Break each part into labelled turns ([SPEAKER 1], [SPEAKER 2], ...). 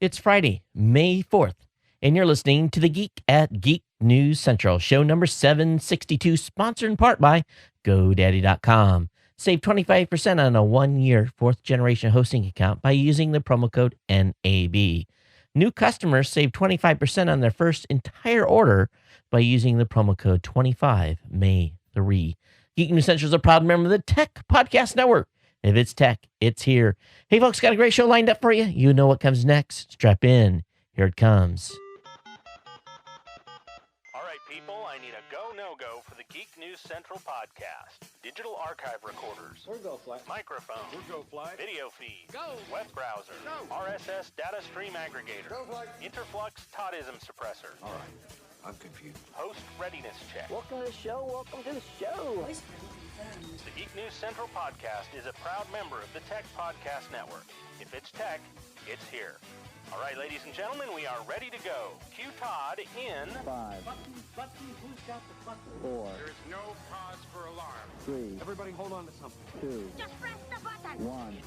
[SPEAKER 1] It's Friday, May 4th, and you're listening to the Geek at Geek News Central, show number 762, sponsored in part by GoDaddy.com. Save 25% on a one-year fourth-generation hosting account by using the promo code NAB. New customers save 25% on their first entire order by using the promo code 25May3. Geek News Central is a proud member of the Tech Podcast Network. If it's tech, it's here. Hey, folks, got a great show lined up for you. You know what comes next. Strap in. Here it comes.
[SPEAKER 2] All right, people, I need a go, no-go for the Geek News Central podcast. Digital archive recorders.
[SPEAKER 3] We're go fly.
[SPEAKER 2] Microphone.
[SPEAKER 3] We're go fly.
[SPEAKER 2] Video feed.
[SPEAKER 3] Go.
[SPEAKER 2] Web browser.
[SPEAKER 3] Go.
[SPEAKER 2] RSS data stream aggregator.
[SPEAKER 3] Go fly.
[SPEAKER 2] Interflux Toddism suppressor.
[SPEAKER 3] All right. I'm confused.
[SPEAKER 2] Host readiness check.
[SPEAKER 4] Welcome to the show. Welcome to the show.
[SPEAKER 2] The Geek News Central podcast is a proud member of the Tech Podcast Network. If it's tech, it's here. All right, ladies and gentlemen, we are ready to go. Cue Todd in
[SPEAKER 4] 5,
[SPEAKER 5] Who's got the button?
[SPEAKER 4] 4,
[SPEAKER 3] There is no cause for alarm.
[SPEAKER 4] 3,
[SPEAKER 3] Everybody hold on to something.
[SPEAKER 4] 2,
[SPEAKER 5] Just press the button.
[SPEAKER 4] 1.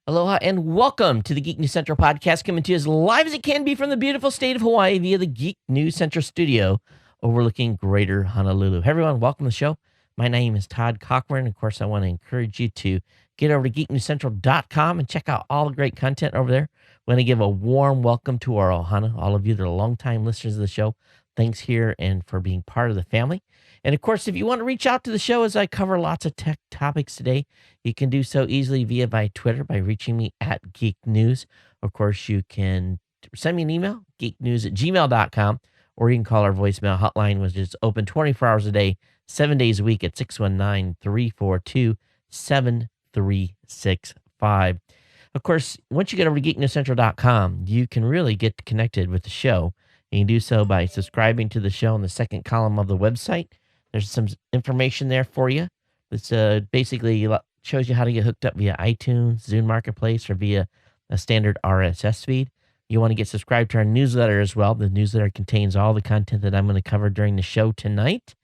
[SPEAKER 1] Aloha and welcome to the Geek News Central podcast, coming to you as live as it can be from the beautiful state of Hawaii via the Geek News Central studio overlooking Greater Honolulu. Hey everyone, welcome to the show. My name is Todd Cochran. Of course, I want to encourage you to get over to geeknewscentral.com and check out all the great content over there. We're going to give a warm welcome to our ohana, all of you that are longtime listeners of the show. Thanks here and for being part of the family. And of course, if you want to reach out to the show as I cover lots of tech topics today, you can do so easily via my Twitter by reaching me at Geek News. Of course, you can send me an email, geeknews@gmail.com, or you can call our voicemail hotline, which is open 24 hours a day, 7 days a week at 619-342-7365. Of course, once you get over to geeknewscentral.com, you can really get connected with the show. You can do so by subscribing to the show in the second column of the website. There's some information there for you. This basically shows you how to get hooked up via iTunes, Zune Marketplace, or via a standard RSS feed. You want to get subscribed to our newsletter as well. The newsletter contains all the content that I'm going to cover during the show tonight.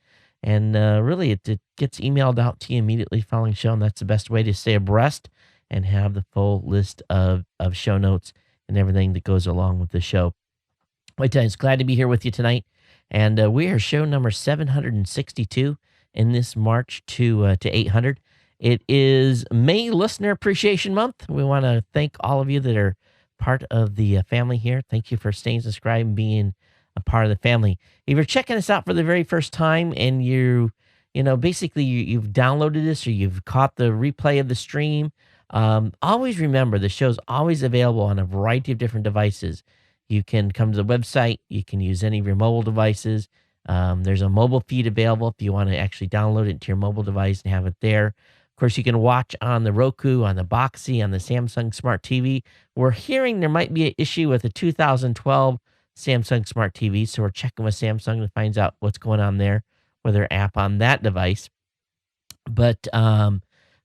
[SPEAKER 1] And really, it gets emailed out to you immediately following the show, and that's the best way to stay abreast and have the full list of show notes and everything that goes along with the show. It's glad to be here with you tonight. And we are show number 762 in this March to 800. It is May Listener Appreciation Month. We want to thank all of you that are part of the family here. Thank you for staying subscribed and being a part of the family. If you're checking us out for the very first time and you've downloaded this or you've caught the replay of the stream, always remember the show's always available on a variety of different devices. You can come to the website. You can use any of your mobile devices. There's a mobile feed available if you want to actually download it to your mobile device and have it there. Of course, you can watch on the Roku, on the Boxee, on the Samsung Smart TV. We're hearing there might be an issue with the 2012 Samsung Smart TV, so we're checking with Samsung to find out what's going on there with their app on that device. But, of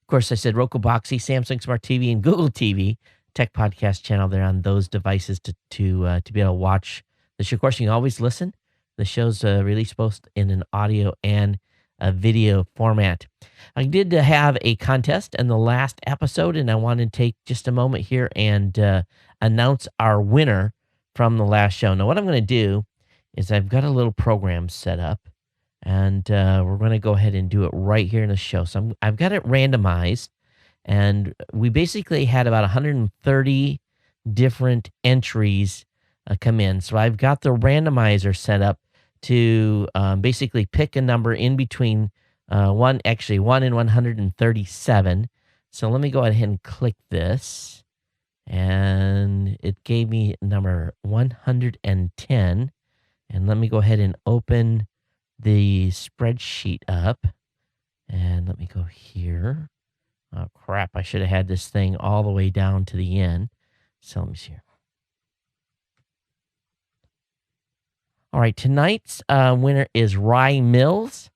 [SPEAKER 1] course, I said Roku, Boxee, Samsung Smart TV, and Google TV. Tech podcast channel there on those devices to be able to watch the show. Of course, you can always listen. The show's released both in an audio and a video format. I did have a contest in the last episode, and I want to take just a moment here and announce our winner from the last show. Now, what I'm going to do is I've got a little program set up, and we're going to go ahead and do it right here in the show. So I've got it randomized. And we basically had about 130 different entries come in. So I've got the randomizer set up to basically pick a number in between 1 and 137. So let me go ahead and click this. And it gave me number 110. And let me go ahead and open the spreadsheet up. And let me go here. Oh, crap. I should have had this thing all the way down to the end. So let me see here. All right. Tonight's winner is Rye Mills.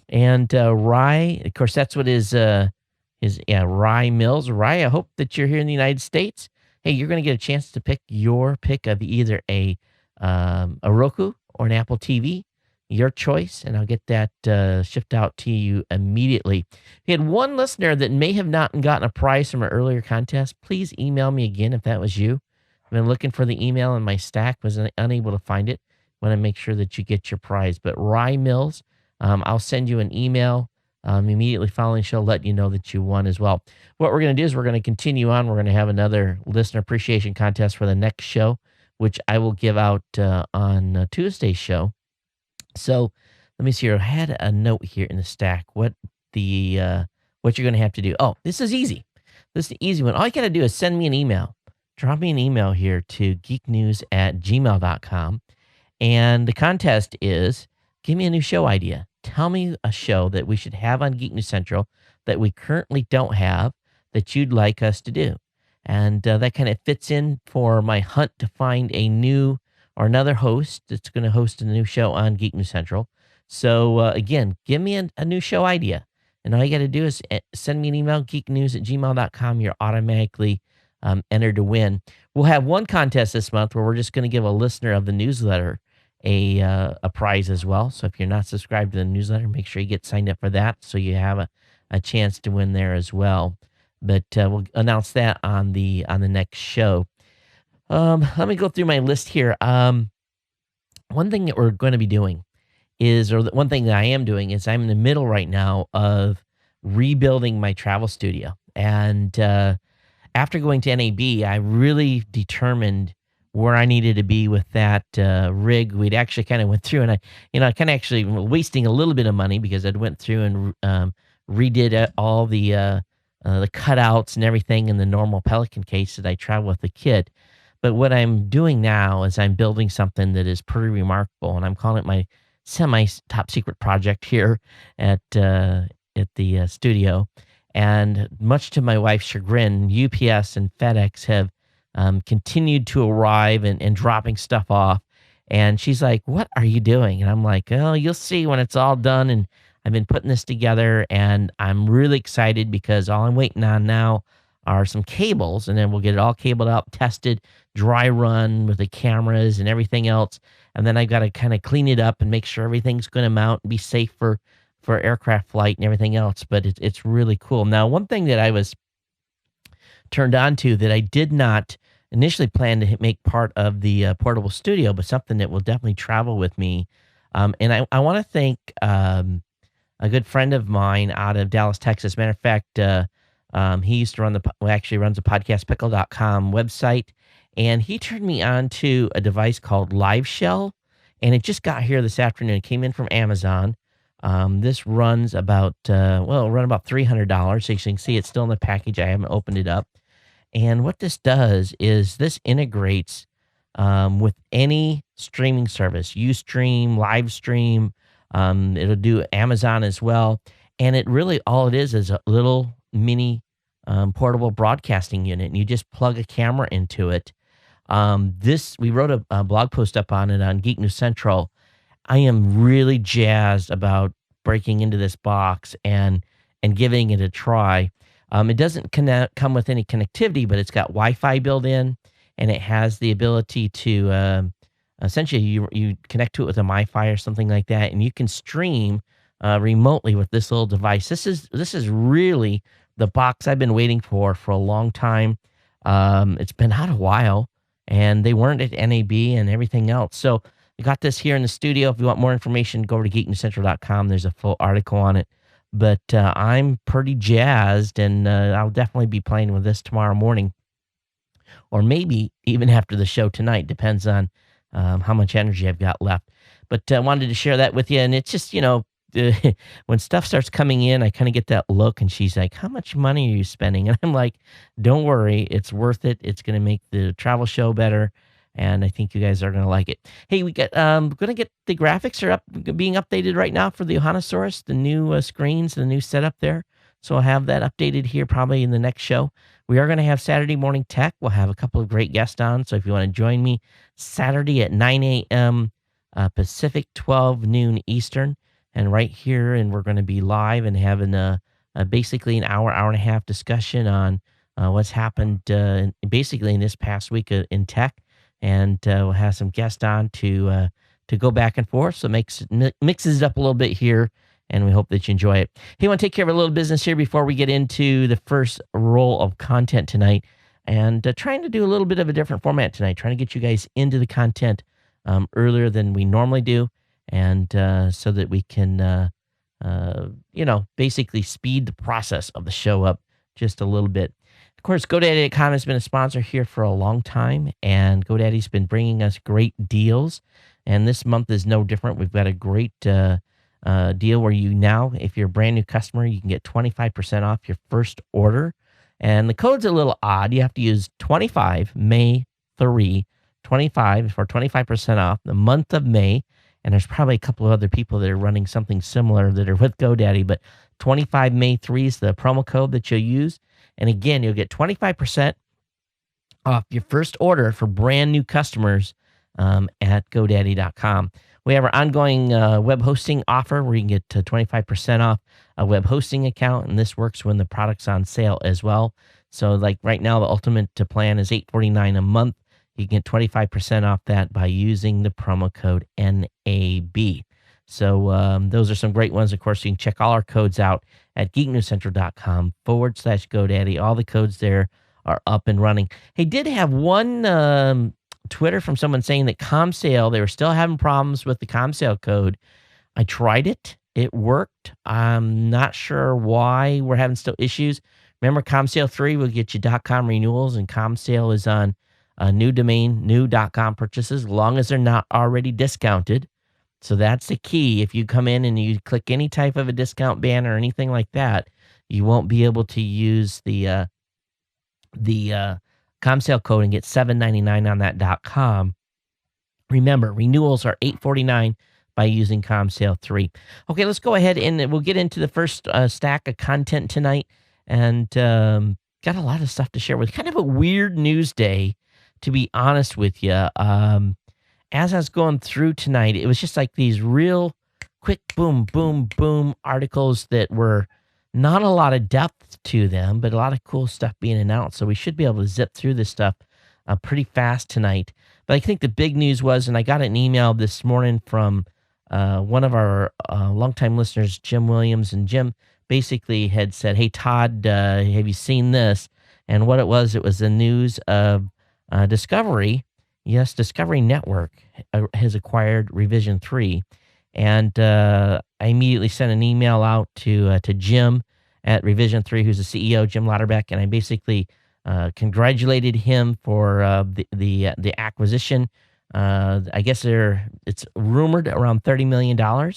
[SPEAKER 1] And Rye, of course, that's what Rye Mills. Rye, I hope that you're here in the United States. Hey, you're going to get a chance to pick your pick of either a Roku or an Apple TV. your choice, and I'll get that shipped out to you immediately. If you had one listener that may have not gotten a prize from an earlier contest, please email me again if that was you. I've been looking for the email in my stack, was unable to find it. Want to make sure that you get your prize. But Rye Mills, I'll send you an email immediately following the show, letting you know that you won as well. What we're going to do is we're going to continue on. We're going to have another listener appreciation contest for the next show, which I will give out on Tuesday's show. So let me see here. I had a note here in the stack. What you're going to have to do. Oh, this is easy. This is the easy one. All you got to do is send me an email. Drop me an email here to geeknews@gmail.com. And the contest is, give me a new show idea. Tell me a show that we should have on Geek News Central that we currently don't have that you'd like us to do. And that kind of fits in for my hunt to find a new or another host that's going to host a new show on Geek News Central. So again, give me a new show idea. And all you got to do is send me an email, geeknews@gmail.com. You're automatically entered to win. We'll have one contest this month where we're just going to give a listener of the newsletter a prize as well. So if you're not subscribed to the newsletter, make sure you get signed up for that so you have a chance to win there as well. But we'll announce that on the next show. Let me go through my list here. One thing that we're going to be doing is, or one thing that I am doing is, I'm in the middle right now of rebuilding my travel studio. And after going to NAB, I really determined where I needed to be with that rig. We'd actually kind of went through, and I kind of actually wasting a little bit of money because I'd went through and redid all the cutouts and everything in the normal Pelican case that I travel with the kit. But what I'm doing now is I'm building something that is pretty remarkable, and I'm calling it my semi-top secret project here at the studio. And much to my wife's chagrin, UPS and FedEx have continued to arrive and dropping stuff off. And she's like, "What are you doing?" And I'm like, "Oh, you'll see when it's all done." And I've been putting this together, and I'm really excited because all I'm waiting on now are some cables, and then we'll get it all cabled up, tested, dry run with the cameras and everything else. And then I've got to kind of clean it up and make sure everything's going to mount and be safe for aircraft flight and everything else. But it's really cool. Now, one thing that I was turned on to that I did not initially plan to make part of the portable studio, but something that will definitely travel with me. And I want to thank a good friend of mine out of Dallas, Texas. Matter of fact, he used to actually runs a podcastpickle.com website, and he turned me on to a device called Live Shell, and it just got here this afternoon. It came in from Amazon. This runs about, it'll run about $300. So you can see it's still in the package. I haven't opened it up. And what this does is this integrates with any streaming service, Ustream, Livestream. It'll do Amazon as well. And it really, all it is a little mini portable broadcasting unit. And you just plug a camera into it. We wrote a blog post up on it on Geek News Central. I am really jazzed about breaking into this box and giving it a try. It doesn't come with any connectivity, but it's got Wi-Fi built in, and it has the ability to essentially you connect to it with a MiFi or something like that, and you can stream remotely with this little device. This is really the box I've been waiting for a long time. It's been out a while, and they weren't at NAB and everything else. So I got this here in the studio. If you want more information, go over to geeknewscentral.com. There's a full article on it. But I'm pretty jazzed, and I'll definitely be playing with this tomorrow morning, or maybe even after the show tonight. Depends on how much energy I've got left. But I wanted to share that with you, and it's just, when stuff starts coming in, I kind of get that look, and she's like, "How much money are you spending?" And I'm like, "Don't worry, it's worth it. It's going to make the travel show better." And I think you guys are going to like it. Hey, we got going to get the graphics are being updated right now for the Ohanasaurus, the new screens, the new setup there. So I'll have that updated here probably in the next show. We are going to have Saturday Morning Tech. We'll have a couple of great guests on. So if you want to join me Saturday at 9 a.m. Pacific, 12 noon Eastern, and right here, and we're going to be live and having basically an hour and a half discussion on what's happened basically in this past week in tech. And we'll have some guests on to to go back and forth. So mixes it up a little bit here, and we hope that you enjoy it. Hey, I want to take care of a little business here before we get into the first roll of content tonight, and trying to do a little bit of a different format tonight, trying to get you guys into the content earlier than we normally do, and so that we can, basically speed the process of the show up just a little bit. Of course, GoDaddy.com has been a sponsor here for a long time, and GoDaddy's been bringing us great deals, and this month is no different. We've got a great deal where if you're a brand new customer, you can get 25% off your first order. And the code's a little odd. You have to use 25 May 3 25 for 25% off the month of May. And there's probably a couple of other people that are running something similar that are with GoDaddy, but 25 May 3 is the promo code that you'll use. And again, you'll get 25% off your first order for brand new customers at GoDaddy.com. We have our ongoing web hosting offer where you can get 25% off a web hosting account, and this works when the product's on sale as well. So like right now, the ultimate plan is $849 a month. You can get 25% off that by using the promo code NAB. So those are some great ones. Of course, you can check all our codes out at geeknewscentral.com/GoDaddy. All the codes there are up and running. Hey, did have one Twitter from someone saying that ComSale, they were still having problems with the ComSale code. I tried it. It worked. I'm not sure why we're having still issues. Remember, ComSale 3 will get you .com renewals, and ComSale is on a new domain, new .com purchases, as long as they're not already discounted. So that's the key. If you come in and you click any type of a discount banner or anything like that, you won't be able to use the ComSale code and get $7.99 on that .com. Remember, renewals are $8.49 by using ComSale 3. Okay, let's go ahead and we'll get into the first stack of content tonight, and got a lot of stuff to share with. Kind of a weird news day, to be honest with you. As I was going through tonight, it was just like these real quick boom, boom, boom articles that were not a lot of depth to them, but a lot of cool stuff being announced. So we should be able to zip through this stuff pretty fast tonight. But I think the big news was, and I got an email this morning from one of our longtime listeners, Jim Williams, and Jim basically had said, "Hey, Todd, have you seen this?" And what it was the news of Discovery. Yes, Discovery Network has acquired Revision 3. And I immediately sent an email out to Jim at Revision 3, who's the CEO, Jim Lauterbeck, and I basically congratulated him for the acquisition. I guess it's rumored around $30 million.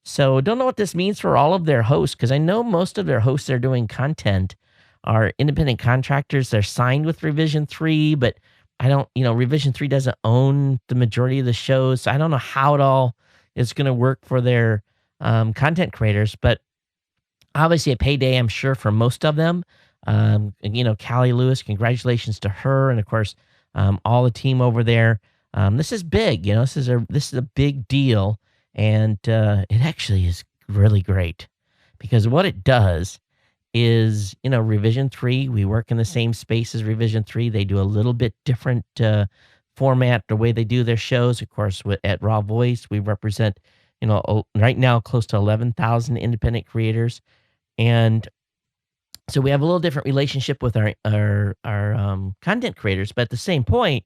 [SPEAKER 1] So don't know what this means for all of their hosts, because I know most of their hosts that are doing content are independent contractors. They're signed with Revision 3, but Revision 3 doesn't own the majority of the shows. So I don't know how it all is going to work for their content creators, but obviously a payday, I'm sure, for most of them. Callie Lewis, congratulations to her, and of course, all the team over there. This is big. This is a big deal, and it actually is really great, because what it does is, Revision 3, we work in the same space as Revision 3. They do a little bit different format, the way they do their shows. Of course, at Raw Voice, we represent, right now close to 11,000 independent creators. And so we have a little different relationship with our content creators, but at the same point,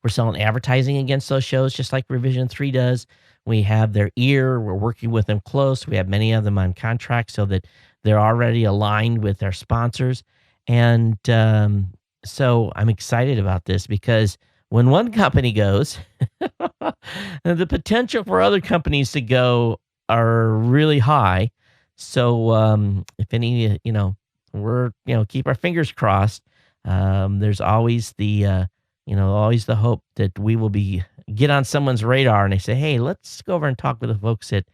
[SPEAKER 1] we're selling advertising against those shows, just like Revision 3 does. We have their ear. We're working with them close. We have many of them on contract so that they're already aligned with our sponsors. And so I'm excited about this, because when one company goes, the potential for other companies to go are really high. So if any, we're, keep our fingers crossed. There's always always the hope that we will get on someone's radar and they say, "Hey, let's go over and talk with the folks at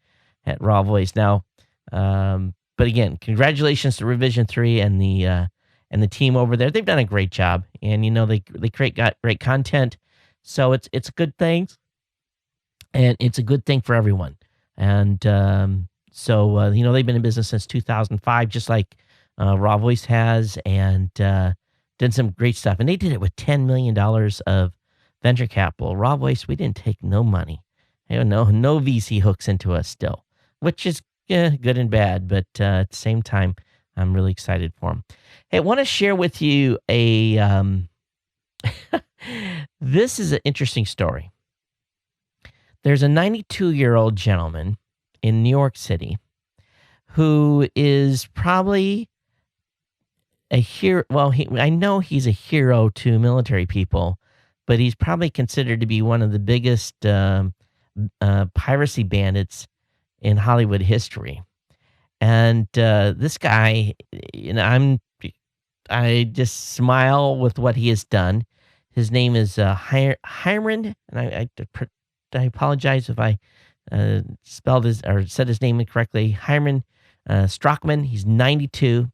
[SPEAKER 1] Raw Voice." Now, but again, congratulations to Revision 3 and the team over there. They've done a great job, and they create great content. So it's a good thing, and it's a good thing for everyone. And so they've been in business since 2005, just like Raw Voice has, and done some great stuff. And they did it with $10 million of venture capital, raw waste, we didn't take no money. No VC hooks into us still, which is good and bad. But at the same time, I'm really excited for them. Hey, I want to share with you this is an interesting story. There's a 92-year-old gentleman in New York City who is probably a hero. Well, I know he's a hero to military people, but he's probably considered to be one of the biggest piracy bandits in Hollywood history. And this guy, I just smile with what he has done. His name is Hiram, and I apologize if I spelled his or said his name incorrectly. Hiram Strockman. He's 92,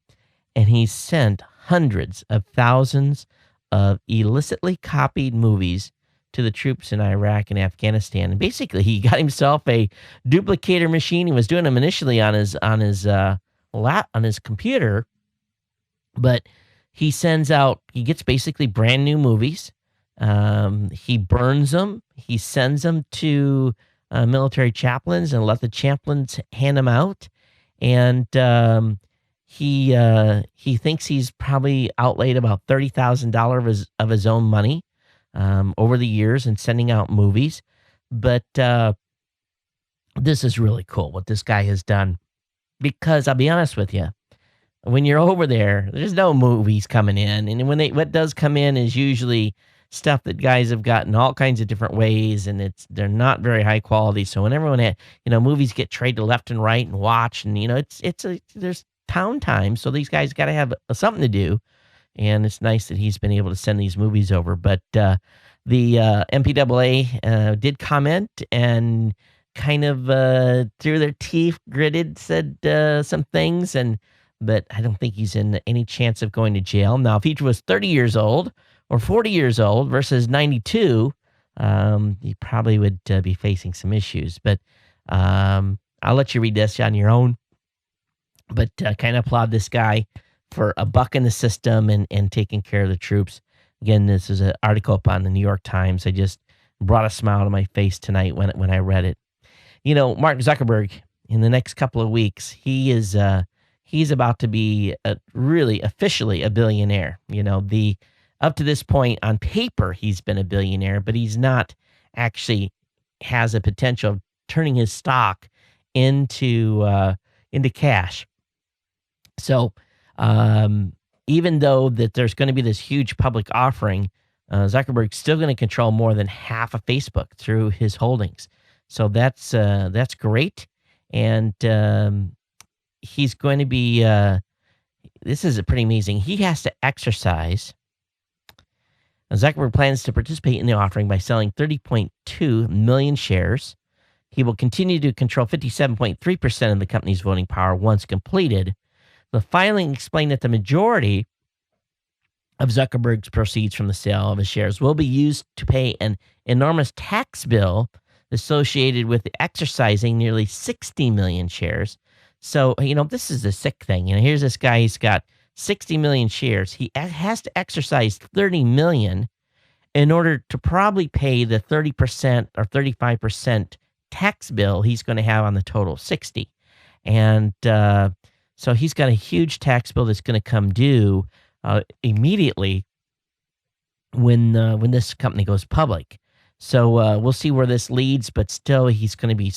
[SPEAKER 1] and he sent hundreds of thousands of illicitly copied movies to the troops in Iraq and Afghanistan. And basically, he got himself a duplicator machine. He was doing them initially on his computer, but he gets basically brand new movies. He burns them. He sends them to military chaplains and let the chaplains hand them out. And he thinks he's probably outlaid about $30,000 of his own money over the years and sending out movies. But this is really cool what this guy has done, because I'll be honest with you, when you're over there, there's no movies coming in. And what does come in is usually stuff that guys have gotten all kinds of different ways, and they're not very high quality. So when everyone movies get traded left and right and watched, and there's pound time, so these guys got to have something to do. And it's nice that he's been able to send these movies over. But the MPAA did comment and kind of through their teeth, gritted, said some things, but I don't think he's in any chance of going to jail. Now, if he was 30 years old or 40 years old versus 92, he probably would be facing some issues. But I'll let you read this on your own. But kind of applaud this guy for a buck in the system and taking care of the troops. Again, this is an article up on the New York Times. I just brought a smile to my face tonight when I read it. Mark Zuckerberg, in the next couple of weeks, he's about to be really officially a billionaire. Up to this point on paper, he's been a billionaire, but he's not actually has a potential of turning his stock into cash. So even though that there's going to be this huge public offering, Zuckerberg's still going to control more than half of Facebook through his holdings. So that's great. And he's going to be, this is pretty amazing. He has to exercise. Zuckerberg plans to participate in the offering by selling 30.2 million shares. He will continue to control 57.3% of the company's voting power once completed. The filing explained that the majority of Zuckerberg's proceeds from the sale of his shares will be used to pay an enormous tax bill associated with exercising nearly 60 million shares. So, this is the sick thing. Here's this guy, he's got 60 million shares. He has to exercise 30 million in order to probably pay the 30% or 35% tax bill he's going to have on the total 60. And so he's got a huge tax bill that's going to come due immediately when this company goes public. So we'll see where this leads, but still he's going to be,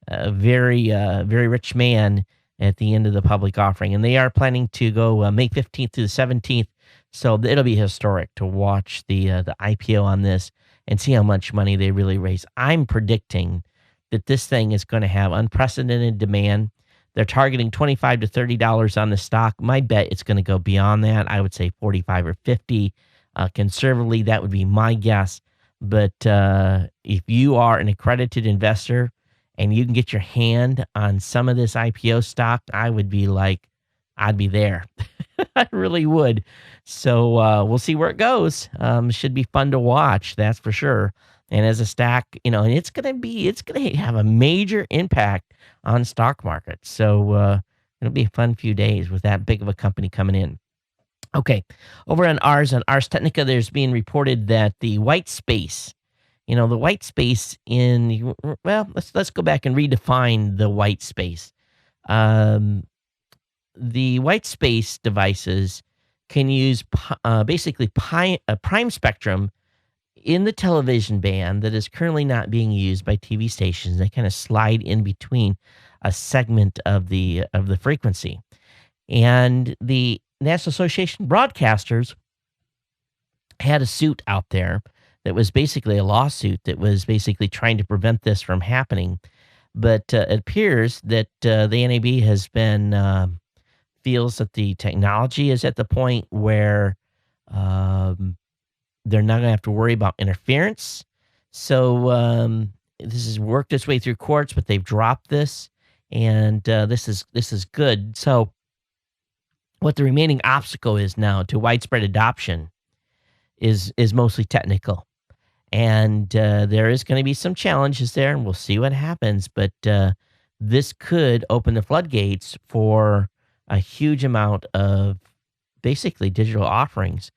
[SPEAKER 1] a very, very rich man at the end of the public offering. And they are planning to go May 15th to the 17th. So it'll be historic to watch the IPO on this and see how much money they really raise. I'm predicting that this thing is going to have unprecedented demand. They're targeting $25 to $30 on the stock. My bet it's going to go beyond that. I would say 45 or 50. Conservatively, that would be my guess. But if you are an accredited investor and you can get your hand on some of this IPO stock, I would be like, I'd be there. I really would. So we'll see where it goes. Should be fun to watch, that's for sure. And as a stock, and it's going to have a major impact on stock markets. So it'll be a fun few days with that big of a company coming in. Okay, over on Ars Technica, there's being reported that the white space, the white space well, let's go back and redefine the white space. Um, the white space devices can use basically a prime spectrum in the television band that is currently not being used by TV stations. They kind of slide in between a segment of the frequency. And the National Association of Broadcasters had a suit out there that was basically a lawsuit that was basically trying to prevent this from happening. But it appears that the NAB has been feels that the technology is at the point where they're not going to have to worry about interference. So this has worked its way through courts, but they've dropped this, and this is good. So what the remaining obstacle is now to widespread adoption is mostly technical, and there is going to be some challenges there, and we'll see what happens. But this could open the floodgates for a huge amount of basically digital offerings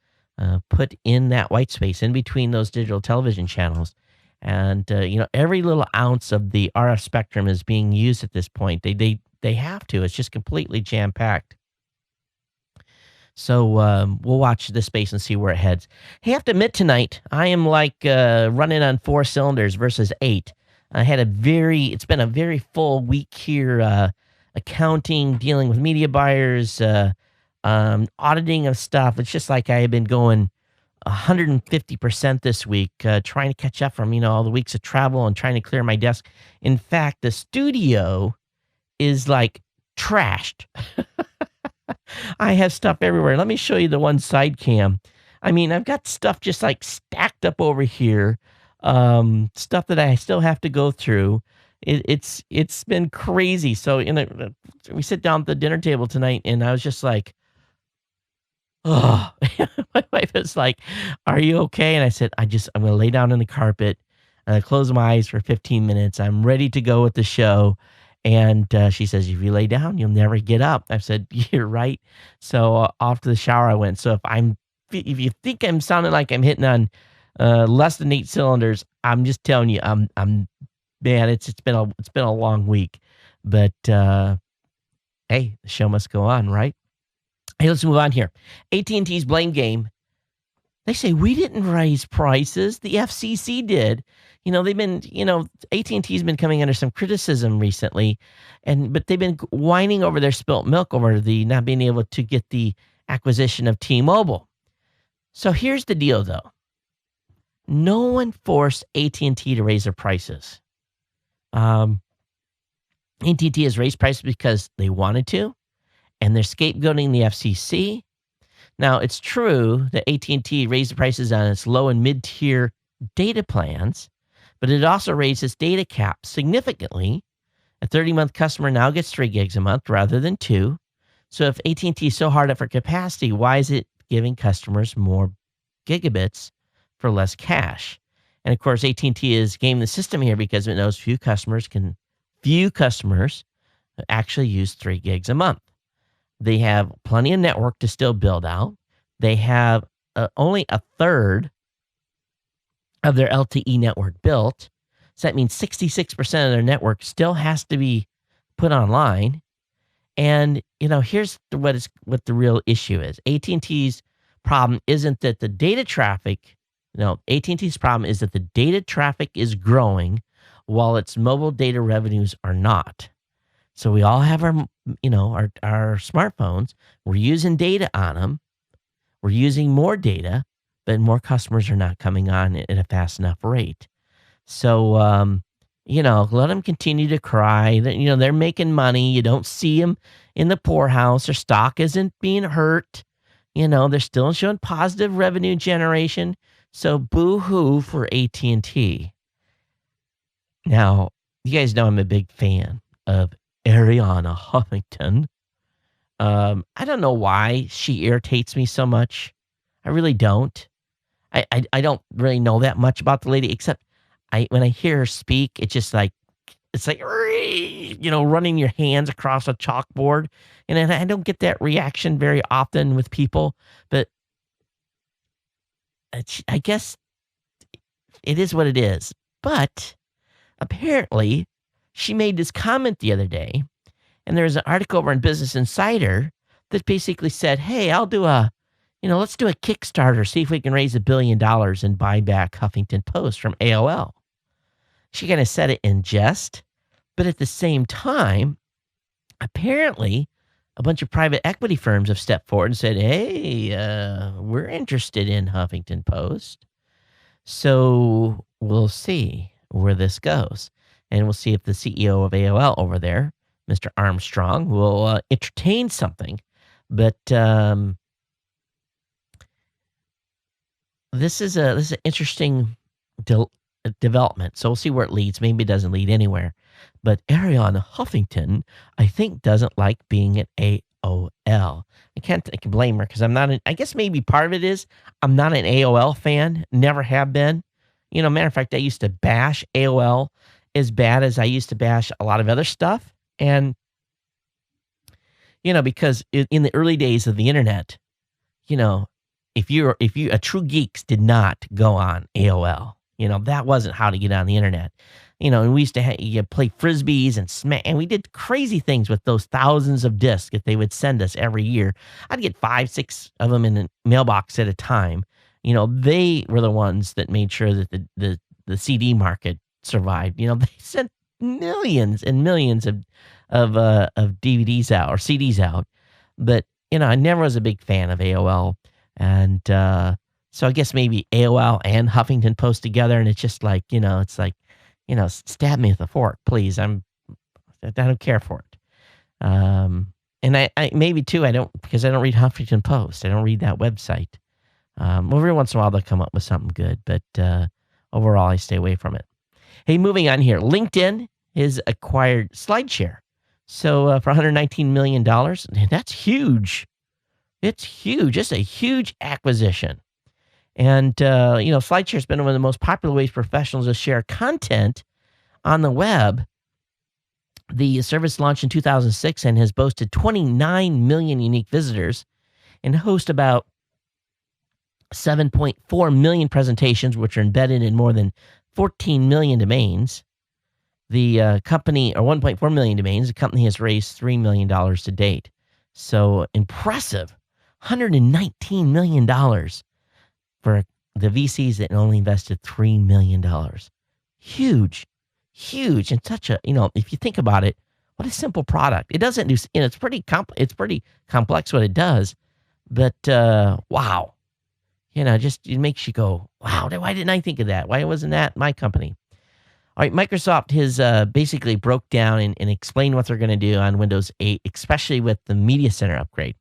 [SPEAKER 1] put in that white space in between those digital television channels. And every little ounce of the RF spectrum is being used at this point. They have to. It's just completely jam packed. So we'll watch this space and see where it heads. Hey, I have to admit tonight, I am like running on 4 cylinders versus 8. It's been a very full week here, accounting, dealing with media buyers, auditing of stuff. It's just like I have been going 150% this week, trying to catch up from, all the weeks of travel and trying to clear my desk. In fact, the studio is like trashed. I have stuff everywhere. Let me show you the one side cam. I mean, I've got stuff just like stacked up over here. Stuff that I still have to go through. It's been crazy. So we sit down at the dinner table tonight, and I was just like, oh, my wife was like, "Are you okay?" And I said, I'm going to lay down on the carpet and I close my eyes for 15 minutes. I'm ready to go with the show. And she says, "If you lay down, you'll never get up." I said, "You're right." So off to the shower I went. So if you think I'm sounding like I'm hitting on less than 8 cylinders, I'm just telling you, I'm man, it's been a long week, but hey, the show must go on, right? Hey, let's move on here. AT&T's blame game. They say we didn't raise prices. The FCC did. They've been, AT&T's been coming under some criticism recently, but they've been whining over their spilt milk over the not being able to get the acquisition of T-Mobile. So here's the deal, though. No one forced AT&T to raise their prices. AT&T has raised prices because they wanted to, and they're scapegoating the FCC. Now, it's true that AT&T raised the prices on its low and mid-tier data plans, but it also raised its data cap significantly. A 30-month customer now gets 3 gigs a month rather than 2. So if AT&T is so hard up for capacity, why is it giving customers more gigabits for less cash? And of course, AT&T is gaming the system here because it knows few customers actually use 3 gigs a month. They have plenty of network to still build out. They have only a third of their LTE network built. So that means 66% of their network still has to be put online. And, here's what the real issue is. AT&T's problem isn't that the data traffic, AT&T's problem is that the data traffic is growing while its mobile data revenues are not. So we all have our smartphones. We're using data on them. We're using more data, but more customers are not coming on at a fast enough rate. So, let them continue to cry. They're making money. You don't see them in the poorhouse. Their stock isn't being hurt. They're still showing positive revenue generation. So boo-hoo for AT&T. Now, you guys know I'm a big fan of Ariana Huffington. I don't know why she irritates me so much. I really don't. I don't really know that much about the lady, except when I hear her speak, it's just like it's like, running your hands across a chalkboard. And I don't get that reaction very often with people, but I guess it is what it is. But apparently, she made this comment the other day, and there's an article over in Business Insider that basically said, hey, let's do a Kickstarter, see if we can raise $1 billion and buy back Huffington Post from AOL. She kind of said it in jest, but at the same time, apparently, a bunch of private equity firms have stepped forward and said, hey, we're interested in Huffington Post. So we'll see where this goes. And we'll see if the CEO of AOL over there, Mr. Armstrong, will entertain something. But this is an interesting development. So we'll see where it leads. Maybe it doesn't lead anywhere. But Ariana Huffington, I think, doesn't like being at AOL. I can blame her because I guess maybe part of it is I'm not an AOL fan. Never have been. Matter of fact, I used to bash AOL as bad as I used to bash a lot of other stuff. And, because in the early days of the internet, if a true geeks did not go on AOL, that wasn't how to get on the internet. And we used to play frisbees and we did crazy things with those thousands of discs that they would send us every year. I'd get 5, 6 of them in a mailbox at a time. They were the ones that made sure that the CD market survived. They sent millions and millions of DVDs out or CDs out, but I never was a big fan of AOL, and so I guess maybe AOL and Huffington Post together, and it's just like it's like stab me with a fork, please. I don't care for it. And I maybe too because I don't read Huffington Post. I don't read that website. Every once in a while they'll come up with something good, but overall I stay away from it. Hey, moving on here. LinkedIn has acquired SlideShare. So for $119 million, that's huge. It's huge. It's a huge acquisition. And, SlideShare has been one of the most popular ways professionals to share content on the web. The service launched in 2006 and has boasted 29 million unique visitors and hosts about 7.4 million presentations, which are embedded in more than 14 million domains. The company, or 1.4 million domains, the company has raised $3 million to date. So impressive. $119 million for the VCs that only invested $3 million. Huge, huge. And such a, if you think about it, what a simple product. It doesn't do, it's pretty complex what it does, but wow. Just it makes you go, wow, why didn't I think of that? Why wasn't that my company? All right, Microsoft has basically broke down and explained what they're going to do on Windows 8, especially with the Media Center upgrade.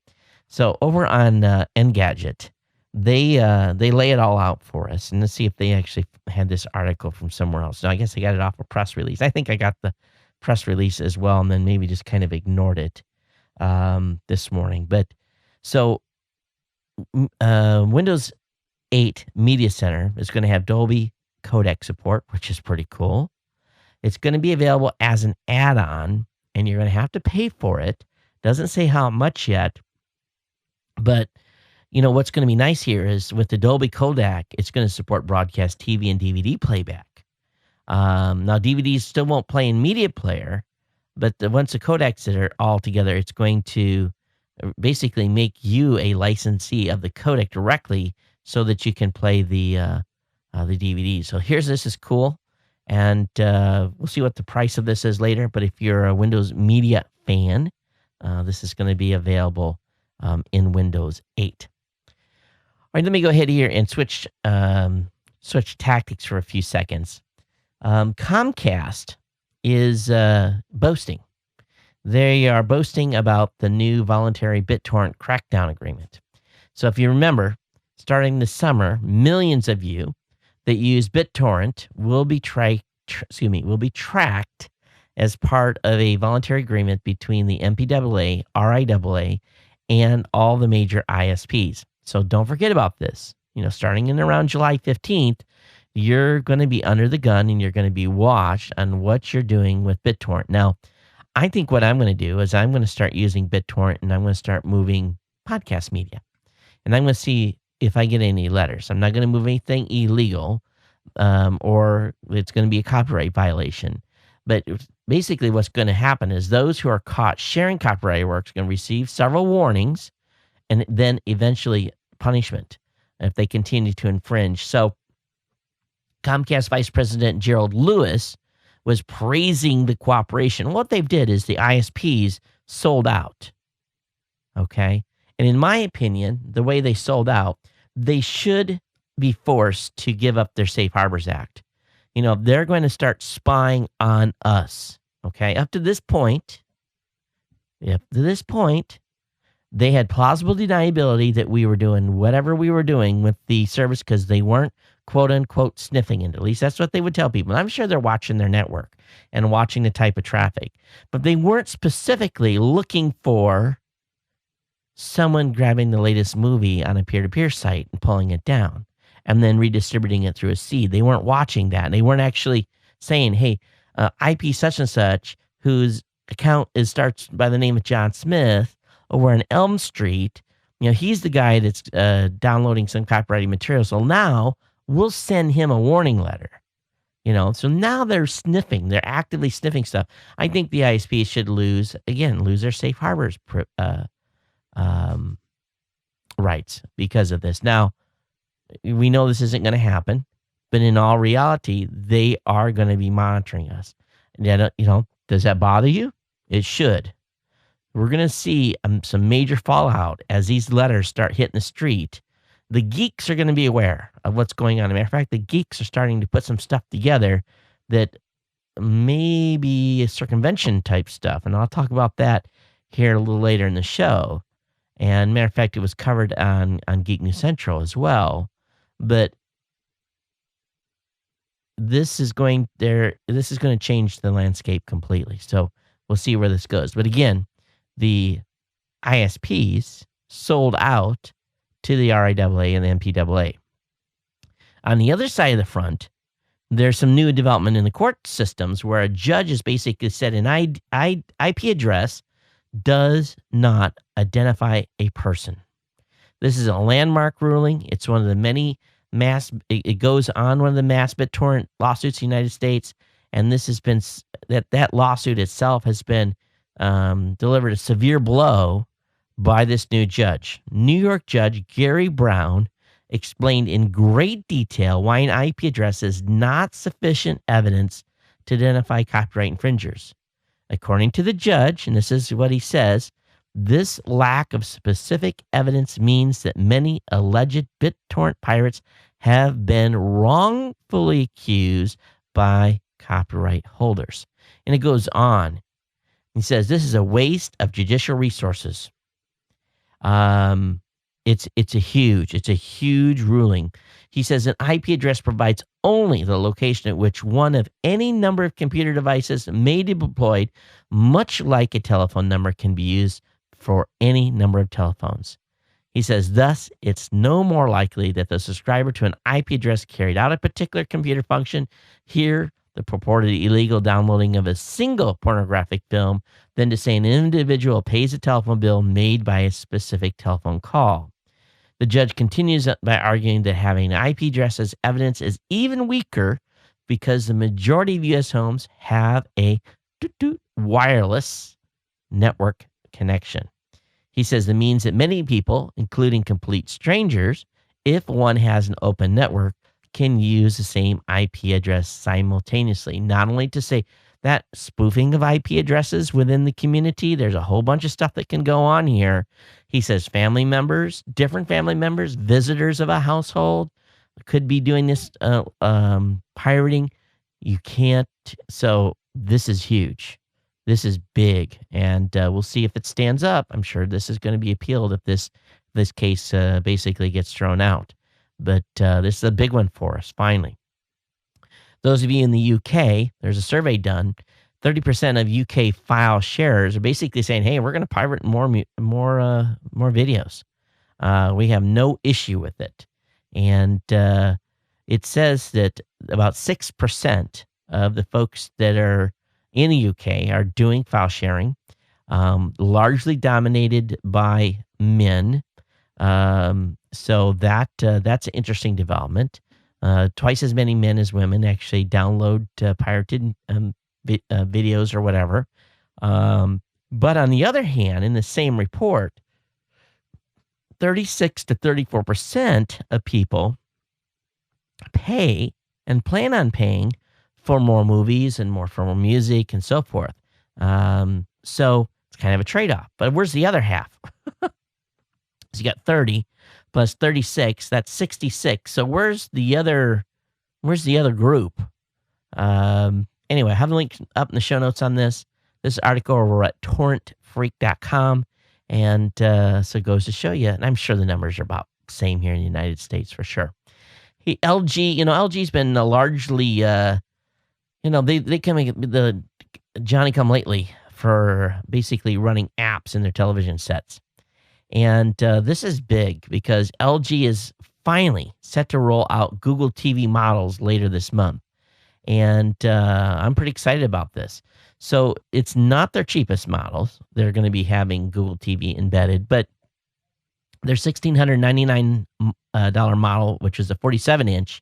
[SPEAKER 1] So over on Engadget, they lay it all out for us. And let's see if they actually had this article from somewhere else. No, I guess I got it off a press release. I think I got the press release as well, and then maybe just kind of ignored it this morning. But so Windows 8 Media Center is going to have Dolby codec support, which is pretty cool. It's going to be available as an add-on, and you're going to have to pay for it. Doesn't say how much yet, but what's going to be nice here is with the Dolby codec, it's going to support broadcast TV and DVD playback. Now, DVDs still won't play in media player, but once the codecs are all together, it's going to basically make you a licensee of the codec directly so that you can play the DVD. So this is cool, and we'll see what the price of this is later. But if you're a Windows Media fan, this is going to be available in Windows 8. All right, let me go ahead here and switch tactics for a few seconds. Comcast is boasting. They are boasting about the new voluntary BitTorrent crackdown agreement. So if you remember, starting this summer, millions of you that use BitTorrent will be tracked as part of a voluntary agreement between the MPAA, RIAA, and all the major ISPs. So don't forget about this. Starting in around July 15th, you're going to be under the gun and you're going to be watched on what you're doing with BitTorrent. Now, I think what I'm going to do is I'm going to start using BitTorrent and I'm going to start moving podcast media. And I'm going to see if I get any letters. I'm not going to move anything illegal, or it's going to be a copyright violation. But basically what's going to happen is those who are caught sharing copyrighted works are going to receive several warnings and then eventually punishment if they continue to infringe. So Comcast Vice President Gerald Lewis was praising the cooperation. What they did is the ISPs sold out. Okay? And in my opinion, the way they sold out, they should be forced to give up their Safe Harbors Act. You know, they're going to start spying on us. Okay? Up to this point, they had plausible deniability that we were doing whatever we were doing with the service because they weren't, quote unquote, sniffing it. At least that's what they would tell people. And I'm sure they're watching their network and watching the type of traffic. But they weren't specifically looking for someone grabbing the latest movie on a peer-to-peer site and pulling it down and then redistributing it through a seed. They weren't watching that. They weren't actually saying, hey, IP such and such, whose account starts by the name of John Smith, over on Elm Street, you know, he's the guy that's downloading some copyrighted material. So now we'll send him a warning letter. You know, so now they're sniffing. They're actively sniffing stuff. I think the ISPs should lose their safe harbors rights because of this. Now, we know this isn't going to happen, but in all reality, they are going to be monitoring us. And, you know, does that bother you? It should. We're going to see some major fallout as these letters start hitting the street. The geeks are going to be aware of what's going on. As a matter of fact, the geeks are starting to put some stuff together that may be circumvention type stuff. And I'll talk about that here a little later in the show. And matter of fact, it was covered on Geek News Central as well. But this is going to change the landscape completely. So we'll see where this goes. But again, the ISPs sold out to the RIAA and the MPAA. On the other side of the front, there's some new development in the court systems where a judge has basically said an IP address does not identify a person. This is a landmark ruling. It's one of the many it goes on one of the mass BitTorrent lawsuits in the United States. And this has been, that lawsuit itself has been delivered a severe blow by this new judge. New York Judge Gary Brown explained in great detail why an IP address is not sufficient evidence to identify copyright infringers. According to the judge, and this is what he says, this lack of specific evidence means that many alleged BitTorrent pirates have been wrongfully accused by copyright holders. And it goes on. He says this is a waste of judicial resources. It's a huge ruling. He says an IP address provides only the location at which one of any number of computer devices may be deployed, much like a telephone number can be used for any number of telephones. He says, thus, it's no more likely that the subscriber to an IP address carried out a particular computer function, here the purported illegal downloading of a single pornographic film, than to say an individual pays a telephone bill made by a specific telephone call. The judge continues by arguing that having an IP address as evidence is even weaker because the majority of U.S. homes have a wireless network connection. He says that means that many people, including complete strangers, if one has an open network, can use the same IP address simultaneously. Not only to say that spoofing of IP addresses within the community, there's a whole bunch of stuff that can go on here. He says family members, different family members, visitors of a household could be doing this pirating. You can't. So this is huge. This is big, and we'll see if it stands up. I'm sure this is going to be appealed if this case basically gets thrown out. But this is a big one for us, finally. Those of you in the UK, there's a survey done. 30% of UK file sharers are basically saying, hey, we're going to pirate more videos. We have no issue with it. And it says that about 6% of the folks that are in the UK are doing file sharing, largely dominated by men. So that's an interesting development. Twice as many men as women actually download pirated videos or whatever. But on the other hand, in the same report, 36 to 34% of people pay and plan on paying for more movies and for more music and so forth. So it's kind of a trade-off. But where's the other half? So you got 30 plus 36, that's 66. So where's the other group? Anyway, I have a link up in the show notes on this article over at torrentfreak.com. And so it goes to show you, and I'm sure the numbers are about the same here in the United States for sure. LG, LG's been largely, they come the Johnny come lately for basically running apps in their television sets. And this is big because LG is finally set to roll out Google TV models later this month. And I'm pretty excited about this. So it's not their cheapest models. They're going to be having Google TV embedded, but their $1,699 model, which is a 47-inch,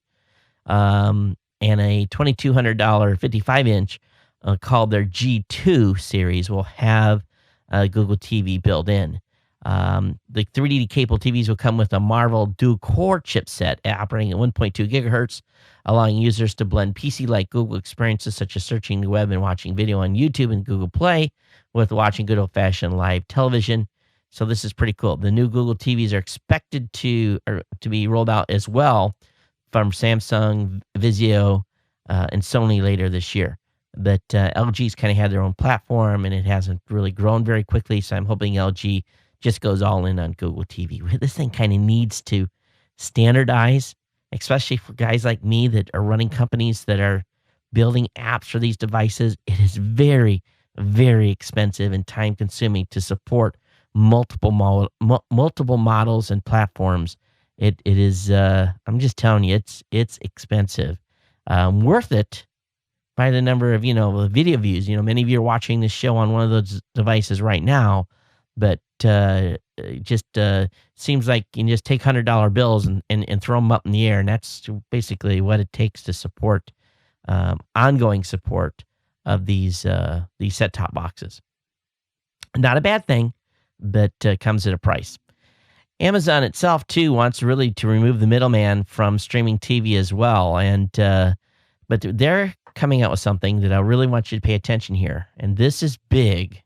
[SPEAKER 1] and a $2,200 55-inch called their G2 series will have Google TV built in. The 3D cable TVs will come with a Marvel dual-core chipset operating at 1.2 gigahertz, allowing users to blend PC-like Google experiences such as searching the web and watching video on YouTube and Google Play with watching good old-fashioned live television. So this is pretty cool. The new Google TVs are expected to be rolled out as well from Samsung, Vizio, and Sony later this year. But LG's kind of had their own platform, and it hasn't really grown very quickly, so I'm hoping LG just goes all in on Google TV. This thing kind of needs to standardize, especially for guys like me that are running companies that are building apps for these devices. It is very, very expensive and time-consuming to support multiple models and platforms. It is. I'm just telling you, it's expensive. Worth it by the number of video views. Many of you are watching this show on one of those devices right now, but just seems like you can just take $100 bills and throw them up in the air, and that's basically what it takes to support ongoing support of these set-top boxes. Not a bad thing, but comes at a price. Amazon itself too wants really to remove the middleman from streaming TV as well, and but they're coming out with something that I really want you to pay attention here, and this is big.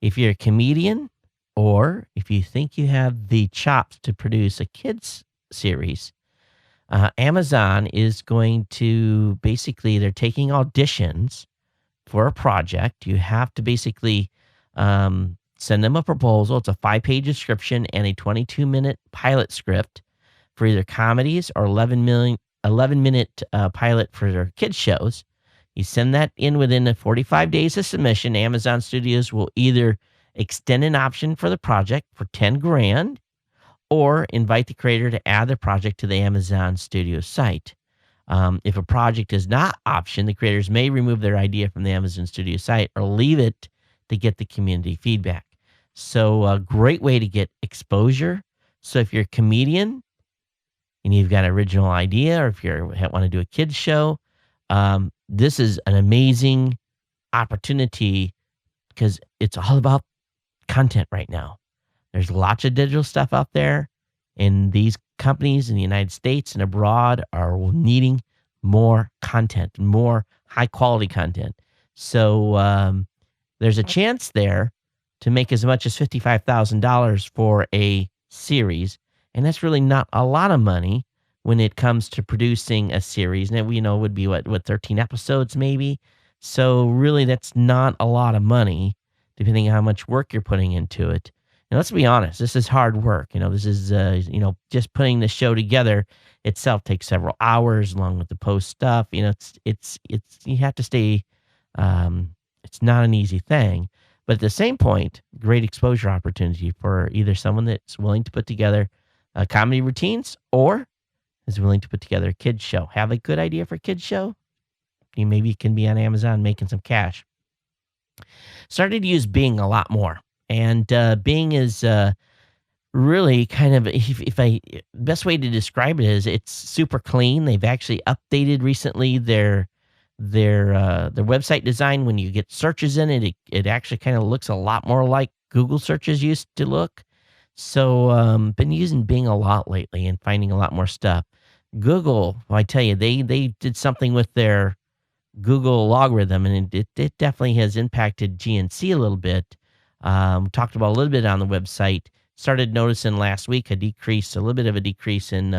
[SPEAKER 1] If you're a comedian, or if you think you have the chops to produce a kids series, Amazon is going to basically, they're taking auditions for a project. You have to basically send them a proposal. It's a 5-page description and a 22-minute pilot script for either comedies or 11-minute pilot for their kids shows. You send that in within the 45 days of submission. Amazon Studios will either extend an option for the project for $10,000 or invite the creator to add the project to the Amazon Studios site. If a project is not optioned, the creators may remove their idea from the Amazon Studios site or leave it to get the community feedback. So a great way to get exposure. So if you're a comedian and you've got an original idea, or if you want to do a kids show, this is an amazing opportunity because it's all about content right now. There's lots of digital stuff out there, and these companies in the United States and abroad are needing more content, more high quality content. So there's a chance there to make as much as $55,000 for a series, and that's really not a lot of money when it comes to producing a series. And we know it would be what 13 episodes maybe. So really, that's not a lot of money, depending on how much work you're putting into it. And let's be honest, this is hard work. This is just putting the show together itself takes several hours, along with the post stuff. It's you have to stay. It's not an easy thing, but at the same point, great exposure opportunity for either someone that's willing to put together comedy routines or is willing to put together a kids show. Have a good idea for a kids show? You maybe can be on Amazon making some cash. Started to use Bing a lot more, and Bing is really kind of, if I best way to describe it is it's super clean. They've actually updated recently their website design. When you get searches in it, it actually kind of looks a lot more like Google searches used to look. So been using Bing a lot lately and finding a lot more stuff. Google, well, I tell you, they did something with their Google logarithm, and it definitely has impacted GNC a little bit. Talked about a little bit on the website. Started noticing last week a little bit of a decrease in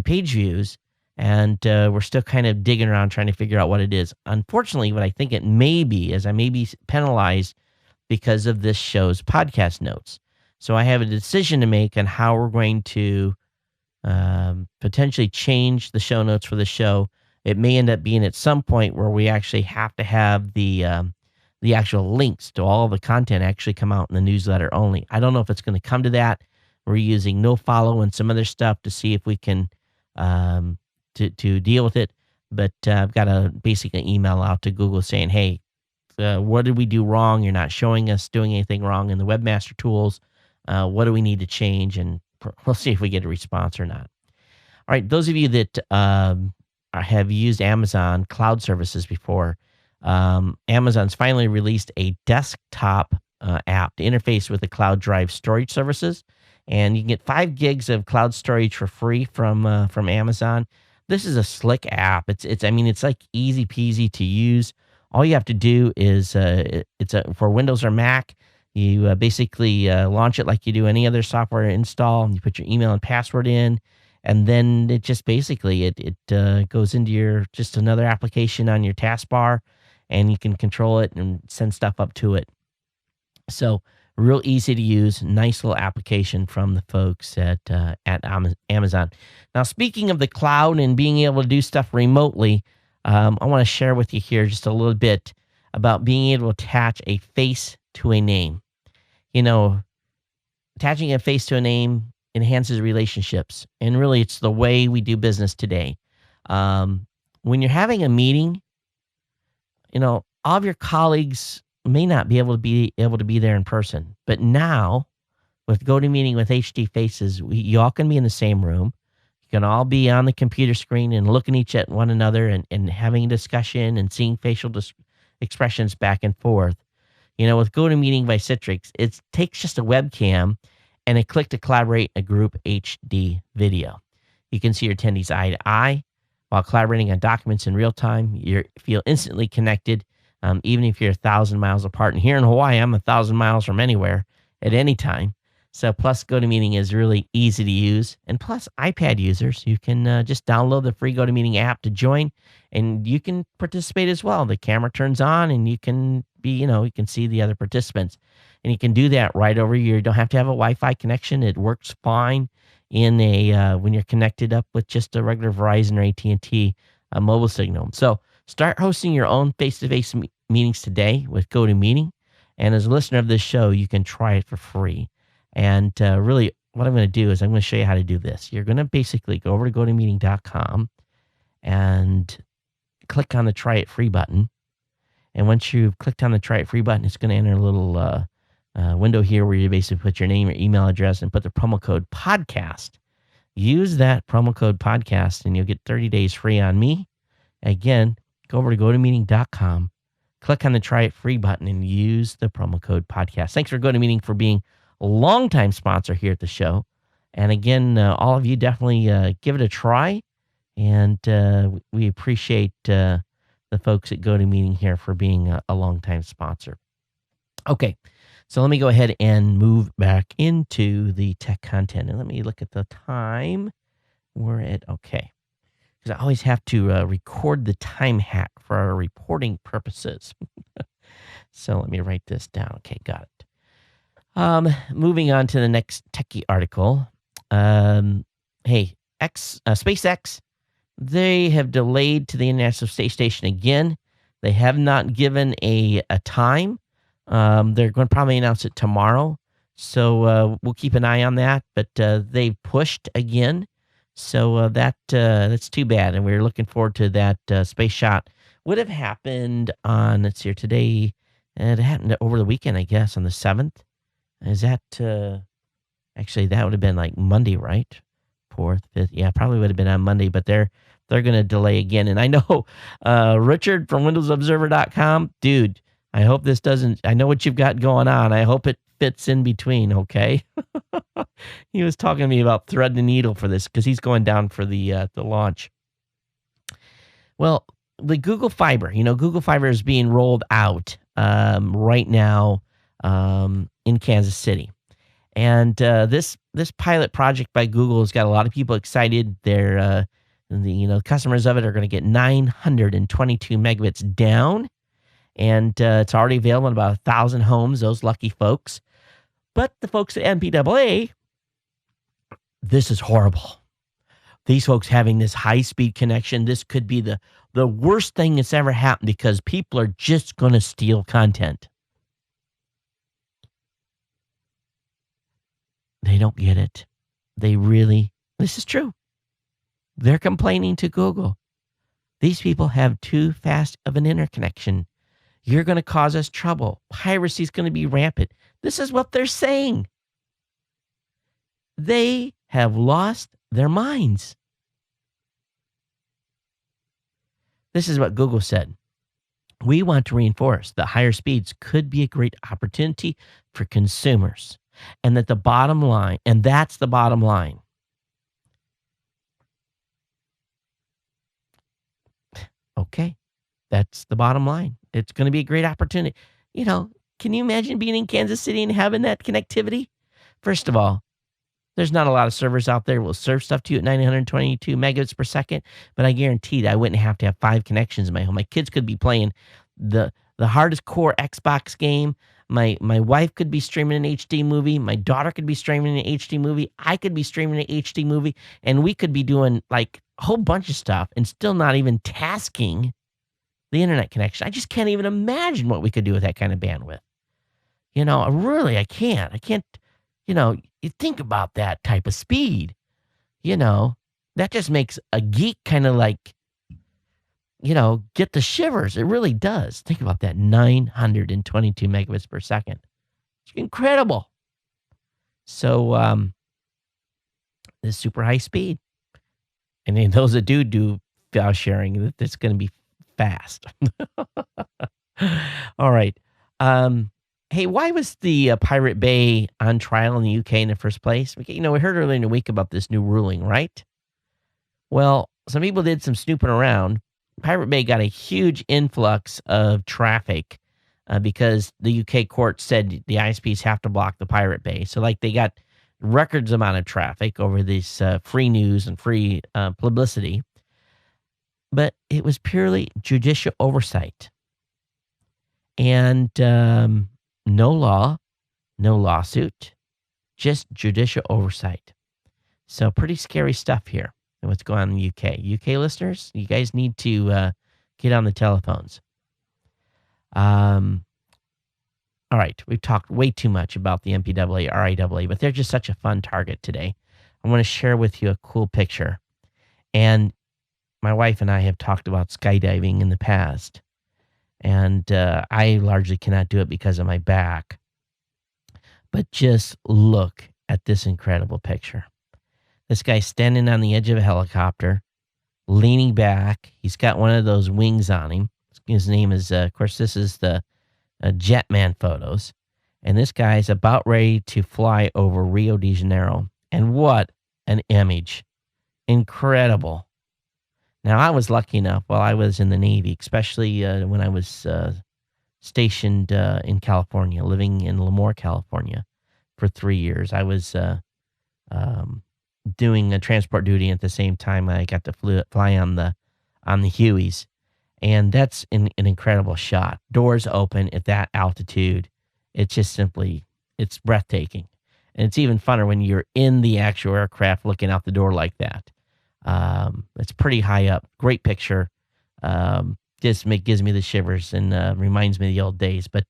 [SPEAKER 1] page views, and we're still kind of digging around trying to figure out what it is. Unfortunately, what I think it may be is I may be penalized because of this show's podcast notes. So I have a decision to make on how we're going to potentially change the show notes for the show. It may end up being at some point where we actually have to have the actual links to all the content actually come out in the newsletter only. I don't know if it's going to come to that. We're using nofollow and some other stuff to see if we can to deal with it. But I've got to basically email out to Google saying, hey, what did we do wrong? You're not showing us doing anything wrong in the webmaster tools. What do we need to change? And we'll see if we get a response or not. All right, those of you that have used Amazon cloud services before, Amazon's finally released a desktop app to interface with the cloud drive storage services, and you can get 5 gigs of cloud storage for free from Amazon. This is a slick app. It's like easy peasy to use. All you have to do is for Windows or Mac. You basically launch it like you do any other software install. You put your email and password in, and then it just basically it goes into just another application on your taskbar, and you can control it and send stuff up to it. So real easy to use, nice little application from the folks at Amazon. Now, speaking of the cloud and being able to do stuff remotely, I want to share with you here just a little bit about being able to attach a face to a name. You know, attaching a face to a name enhances relationships, and really it's the way we do business today. When you're having a meeting, all of your colleagues may not be able to be there in person, but now with GoToMeeting with HD Faces, you all can be in the same room. You can all be on the computer screen and looking each at one another and having a discussion and seeing facial expressions back and forth. With GoToMeeting by Citrix, it takes just a webcam and a click to collaborate a group HD video. You can see your attendees eye to eye while collaborating on documents in real time. You feel instantly connected, even if you're 1,000 miles apart. And here in Hawaii, I'm 1,000 miles from anywhere at any time. So plus GoToMeeting is really easy to use. And plus iPad users, you can just download the free GoToMeeting app to join, and you can participate as well. The camera turns on and you can you can see the other participants. And you can do that right over here. You don't have to have a Wi-Fi connection. It works fine in when you're connected up with just a regular Verizon or AT&T mobile signal. So start hosting your own face-to-face meetings today with GoToMeeting. And as a listener of this show, you can try it for free. And really, what I'm going to do is I'm going to show you how to do this. You're going to basically go over to GoToMeeting.com and click on the Try It Free button. And once you've clicked on the Try It Free button, it's going to enter a little window here where you basically put your name, your email address, and put the promo code podcast. Use that promo code podcast, and you'll get 30 days free on me. Again, go over to GoToMeeting.com, click on the Try It Free button, and use the promo code podcast. Thanks for GoToMeeting for being a longtime sponsor here at the show. And again, all of you definitely give it a try. And we appreciate the folks at GoToMeeting here for being a longtime sponsor. Okay, so let me go ahead and move back into the tech content. And let me look at the time. We're at, okay. Because I always have to record the time hack for our reporting purposes. So let me write this down. Okay, got it. Moving on to the next techie article. Hey, SpaceX, they have delayed to the International Space Station again. They have not given a time. They're going to probably announce it tomorrow. So we'll keep an eye on that. But they've pushed again. So that's too bad, and we were looking forward to that space shot. Would have happened on, let's see here, today. It happened over the weekend, I guess, on the 7th. Is that actually that would have been like Monday, right? 4th, 5th. Yeah, probably would have been on Monday, but they're going to delay again. And I know Richard from WindowsObserver.com, dude, I hope this doesn't, I know what you've got going on. I hope it fits in between, okay? He was talking to me about thread the needle for this because he's going down for the launch. Well, the Google Fiber, Google Fiber is being rolled out right now in Kansas City. And this pilot project by Google has got a lot of people excited. They're customers of it are going to get 922 megabits down, and it's already available in about 1,000 homes. Those lucky folks. But the folks at MPAA, this is horrible. These folks having this high-speed connection, this could be the worst thing that's ever happened because people are just going to steal content. They don't get it. This is true. They're complaining to Google. These people have too fast of an interconnection. You're going to cause us trouble. Piracy is going to be rampant. This is what they're saying. They have lost their minds. This is what Google said. We want to reinforce that higher speeds could be a great opportunity for consumers, and that the bottom line, and that's the bottom line. Okay, that's the bottom line. It's going to be a great opportunity. Can you imagine being in Kansas City and having that connectivity? First of all, there's not a lot of servers out there that will serve stuff to you at 922 megabits per second, but I guarantee that I wouldn't have to have 5 connections in my home. My kids could be playing the hardest core Xbox game. My wife could be streaming an HD movie. My daughter could be streaming an HD movie. I could be streaming an HD movie, and we could be doing like a whole bunch of stuff and still not even tasking the internet connection. I just can't even imagine what we could do with that kind of bandwidth. I can't. I can't, you think about that type of speed, that just makes a geek kind of like, get the shivers. It really does. Think about that, 922 megabits per second. It's incredible. So, this super high speed. And then those that do file sharing, that's going to be fast. All right. Hey, why was the Pirate Bay on trial in the UK in the first place? We heard earlier in the week about this new ruling, right? Well, some people did some snooping around. Pirate Bay got a huge influx of traffic because the UK court said the ISPs have to block the Pirate Bay. So, they got records amount of traffic over this free news and free publicity. But it was purely judicial oversight. And no law, no lawsuit, just judicial oversight. So pretty scary stuff here and what's going on in the UK. UK listeners, you guys need to get on the telephones. All right, we've talked way too much about the MPAA, RIAA, but they're just such a fun target today. I want to share with you a cool picture. And my wife and I have talked about skydiving in the past. And I largely cannot do it because of my back. But just look at this incredible picture. This guy's standing on the edge of a helicopter, leaning back. He's got one of those wings on him. His name is, of course, this is the Jetman photos. And this guy's about ready to fly over Rio de Janeiro. And what an image. Incredible. Now, I was lucky enough while I was in the Navy, especially when I was stationed in California, living in Lemoore, California for 3 years. I was doing a transport duty at the same time. I got to fly on the Hueys, and that's an incredible shot. Doors open at that altitude. It's just simply, it's breathtaking. And it's even funner when you're in the actual aircraft looking out the door like that. It's pretty high up. Great picture. Gives me the shivers and reminds me of the old days. But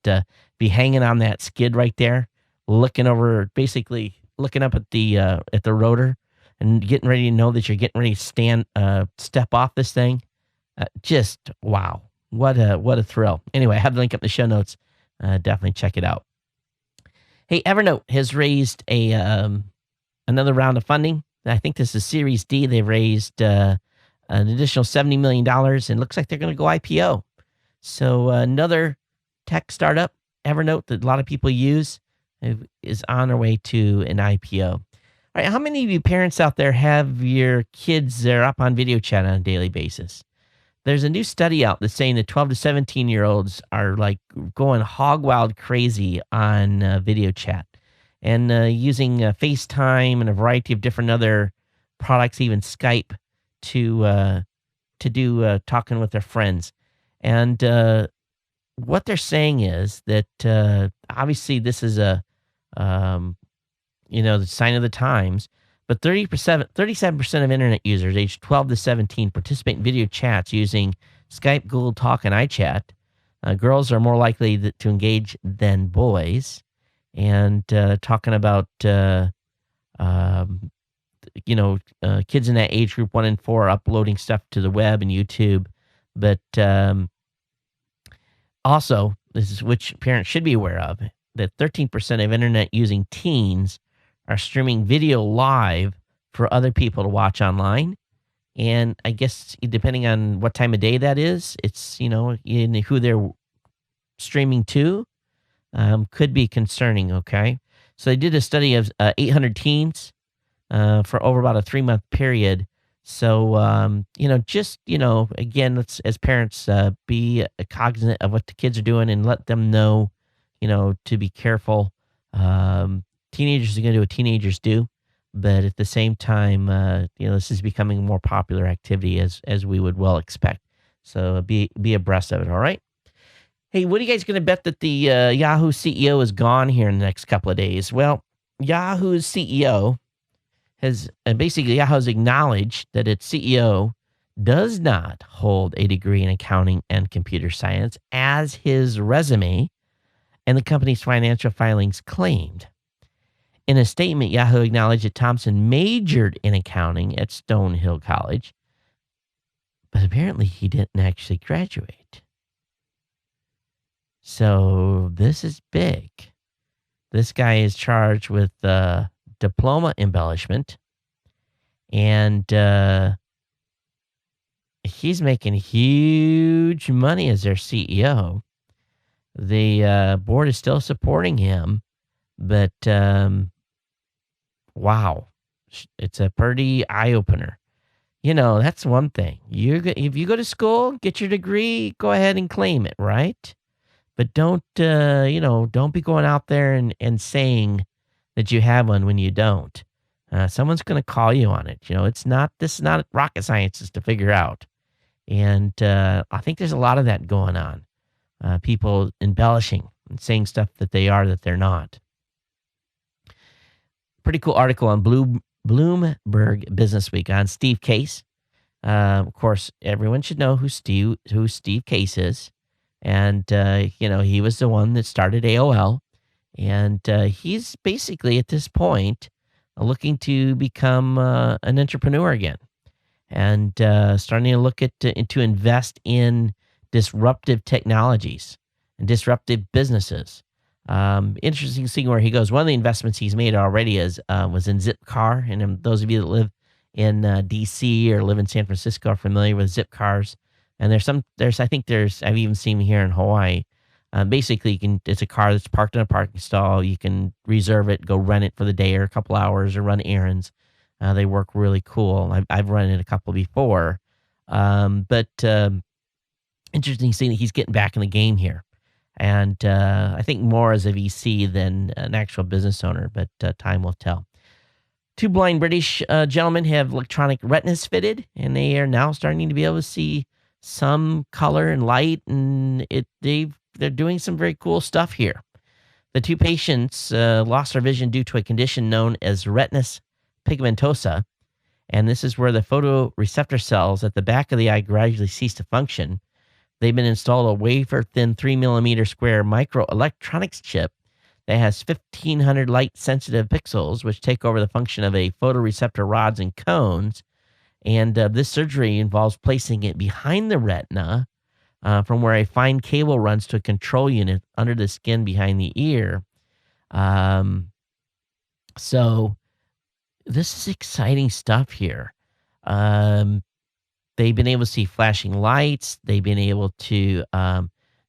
[SPEAKER 1] be hanging on that skid right there, looking up at the rotor and getting ready to know that you're getting ready to step off this thing. Just wow. What a thrill. Anyway, I have the link up in the show notes. Definitely check it out. Hey, Evernote has raised another round of funding. I think this is Series D. They've raised an additional $70 million, and looks like they're going to go IPO. So another tech startup, Evernote, that a lot of people use, is on their way to an IPO. All right, how many of you parents out there have your kids that are up on video chat on a daily basis? There's a new study out that's saying that 12 to 17-year-olds are like going hog wild crazy on video chat and using FaceTime and a variety of different other products, even Skype, to do talking with their friends. And what they're saying is that obviously this is the sign of the times. But 37% of internet users aged 12 to 17 participate in video chats using Skype, Google Talk, and iChat. Girls are more likely to engage than boys. And talking about, kids in that age group, 1 in 4 are uploading stuff to the web and YouTube. But also, this is which parents should be aware of, that 13% of internet using teens are streaming video live for other people to watch online. And I guess depending on what time of day that is, it's, in who they're streaming to, could be concerning, okay? So they did a study of 800 teens for over about a 3-month period. So, again, let's, as parents, be cognizant of what the kids are doing and let them know, to be careful. Teenagers are going to do what teenagers do, but at the same time, this is becoming a more popular activity as we would well expect. So be abreast of it. All right. Hey, what are you guys going to bet that the Yahoo CEO is gone here in the next couple of days? Well, Yahoo's CEO Yahoo's acknowledged that its CEO does not hold a degree in accounting and computer science, as his resume and the company's financial filings claimed. In a statement, Yahoo acknowledged that Thompson majored in accounting at Stonehill College, but apparently he didn't actually graduate. So this is big. This guy is charged with diploma embellishment, and he's making huge money as their CEO. The board is still supporting him, but wow, it's a pretty eye-opener. That's one thing. If you go to school, get your degree, go ahead and claim it, right? But don't be going out there and saying that you have one when you don't. Someone's going to call you on it. This is not rocket science to figure out. And I think there's a lot of that going on. People embellishing and saying stuff that they're not. Pretty cool article on Bloomberg Business Week on Steve Case. Of course, everyone should know who Steve Case is. And, he was the one that started AOL. And he's basically, at this point, looking to become an entrepreneur again. And starting to look to invest in disruptive technologies and disruptive businesses. Interesting to see where he goes. One of the investments he's made already was in Zipcar. And those of you that live in DC or live in San Francisco are familiar with Zipcars. And I've even seen them here in Hawaii. Basically, it's a car that's parked in a parking stall. You can reserve it, go rent it for the day or a couple hours, or run errands. They work really cool. I've run it a couple before. But interesting seeing that he's getting back in the game here. And I think more as a VC than an actual business owner, but time will tell. 2 blind British gentlemen have electronic retinas fitted, and they are now starting to be able to see some color and light, and they're doing some very cool stuff here. The 2 patients lost their vision due to a condition known as retinitis pigmentosa, and this is where the photoreceptor cells at the back of the eye gradually cease to function. They've been installed a wafer-thin 3 millimeter square microelectronics chip that has 1,500 light-sensitive pixels, which take over the function of a photoreceptor rods and cones. And this surgery involves placing it behind the retina, from where a fine cable runs to a control unit under the skin behind the ear. Um, so this is exciting stuff here. Um, they've been able to see flashing lights. They've been able to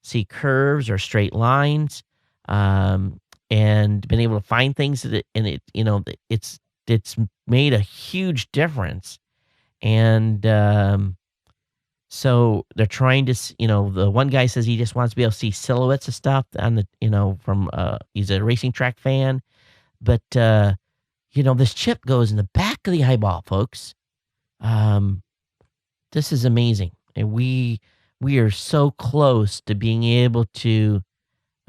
[SPEAKER 1] see curves or straight lines, and been able to find things that and it's made a huge difference. And so they're trying to, the one guy says he just wants to be able to see silhouettes of stuff on the, from, he's a racing track fan. But, this chip goes in the back of the eyeball, folks. This is amazing. And we are so close to being able to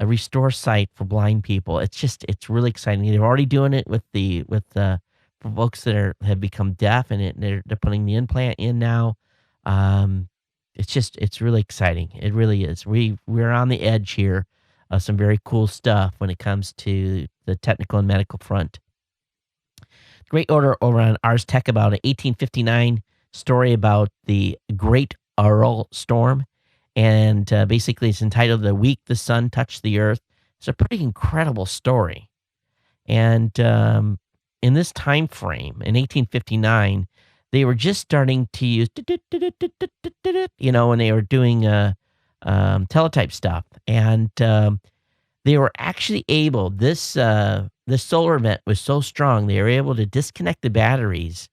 [SPEAKER 1] restore sight for blind people. It's really exciting. They're already doing it with for folks that have become deaf, and they're putting the implant in now. It's really exciting. It really is. We're on the edge here of some very cool stuff when it comes to the technical and medical front. Great order over on Ars Tech about an 1859 story about the Great Aural Storm. And basically it's entitled "The Week the Sun Touched the Earth." It's a pretty incredible story. And in this time frame, in 1859, they were just starting to use, when they were doing teletype stuff. And they were actually able, this solar event was so strong, they were able to disconnect the batteries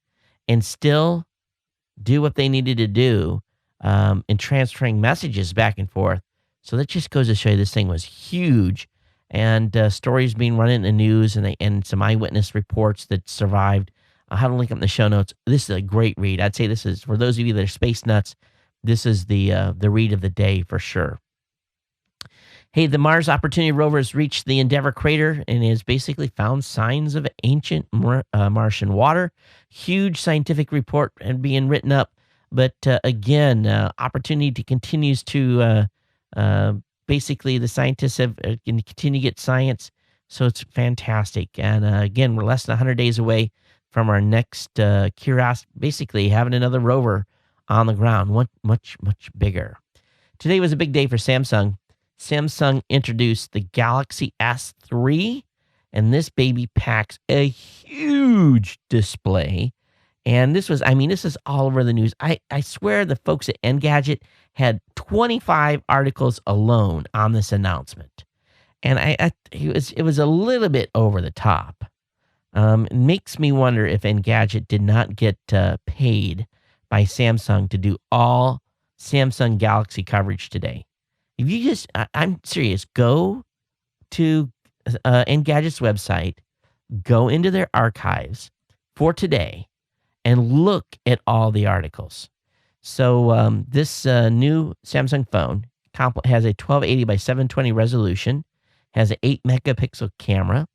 [SPEAKER 1] and still do what they needed to do in transferring messages back and forth. So that just goes to show you this thing was huge. And stories being run in the news, and some eyewitness reports that survived. I'll have a link up in the show notes. This is a great read. I'd say this is, for those of you that are space nuts, this is the read of the day for sure. Hey, the Mars Opportunity rover has reached the Endeavour crater and has basically found signs of ancient Martian water. Huge scientific report and being written up. But again, Opportunity continues to basically the scientists have can continue to get science. So it's fantastic. And again, we're less than 100 days away from our next Curiosity, basically having another rover on the ground, much bigger. Today was a big day for Samsung. Samsung introduced the Galaxy S3, and this baby packs a huge display. And this is all over the news. I swear the folks at Engadget had 25 articles alone on this announcement. And it was a little bit over the top. It makes me wonder if Engadget did not get paid by Samsung to do all Samsung Galaxy coverage today. If you just, I'm serious, go to Engadget's website, go into their archives for today, and look at all the articles. So this new Samsung phone has a 1280 by 720 resolution, has an 8 megapixel camera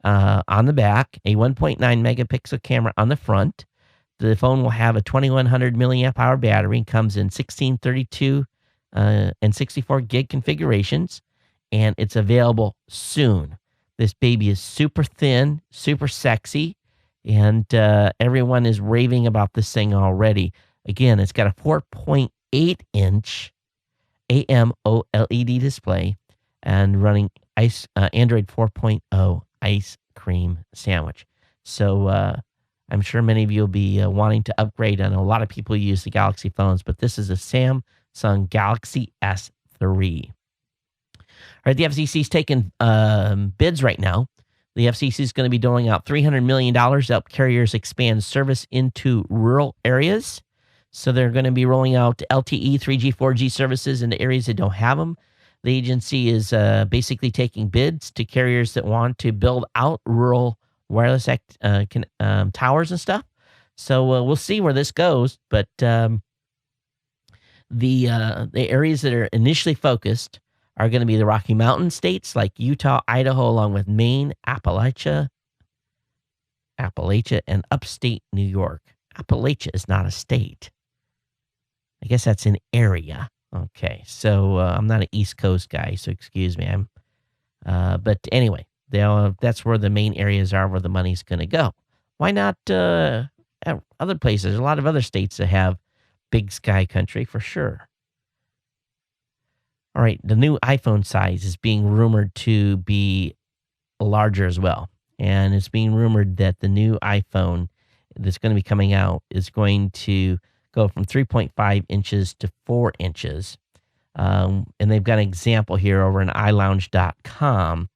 [SPEAKER 1] on the back, a 1.9 megapixel camera on the front. The phone will have a 2100 milliamp hour battery and comes in 16, 32, and 64 gig configurations, and it's available soon. This baby is super thin, super sexy, and everyone is raving about this thing already. Again, it's got a 4.8 inch AMOLED display and running Android 4.0 ice cream sandwich. So I'm sure many of you will be wanting to upgrade. I know a lot of people use the Galaxy phones, but this is a Samsung Galaxy S3. All right, the FCC is taking bids right now. The FCC is going to be doling out $300 million to help carriers expand service into rural areas. So they're going to be rolling out LTE, 3G, 4G services into areas that don't have them. The agency is basically taking bids to carriers that want to build out rural wireless towers and stuff. So we'll see where this goes. But the areas that are initially focused are going to be the Rocky Mountain states like Utah, Idaho, along with Maine, Appalachia, and upstate New York. Appalachia is not a state. I guess that's an area. Okay, so I'm not an East Coast guy, so excuse me. But anyway, That's where the main areas are where the money's going to go. Why not other places? There's a lot of other states that have big sky country for sure. All right, the new iPhone size is being rumored to be larger as well. And it's being rumored that the new iPhone that's going to be coming out is going to go from 3.5 inches to 4 inches. And they've got an example here over in iLounge.com.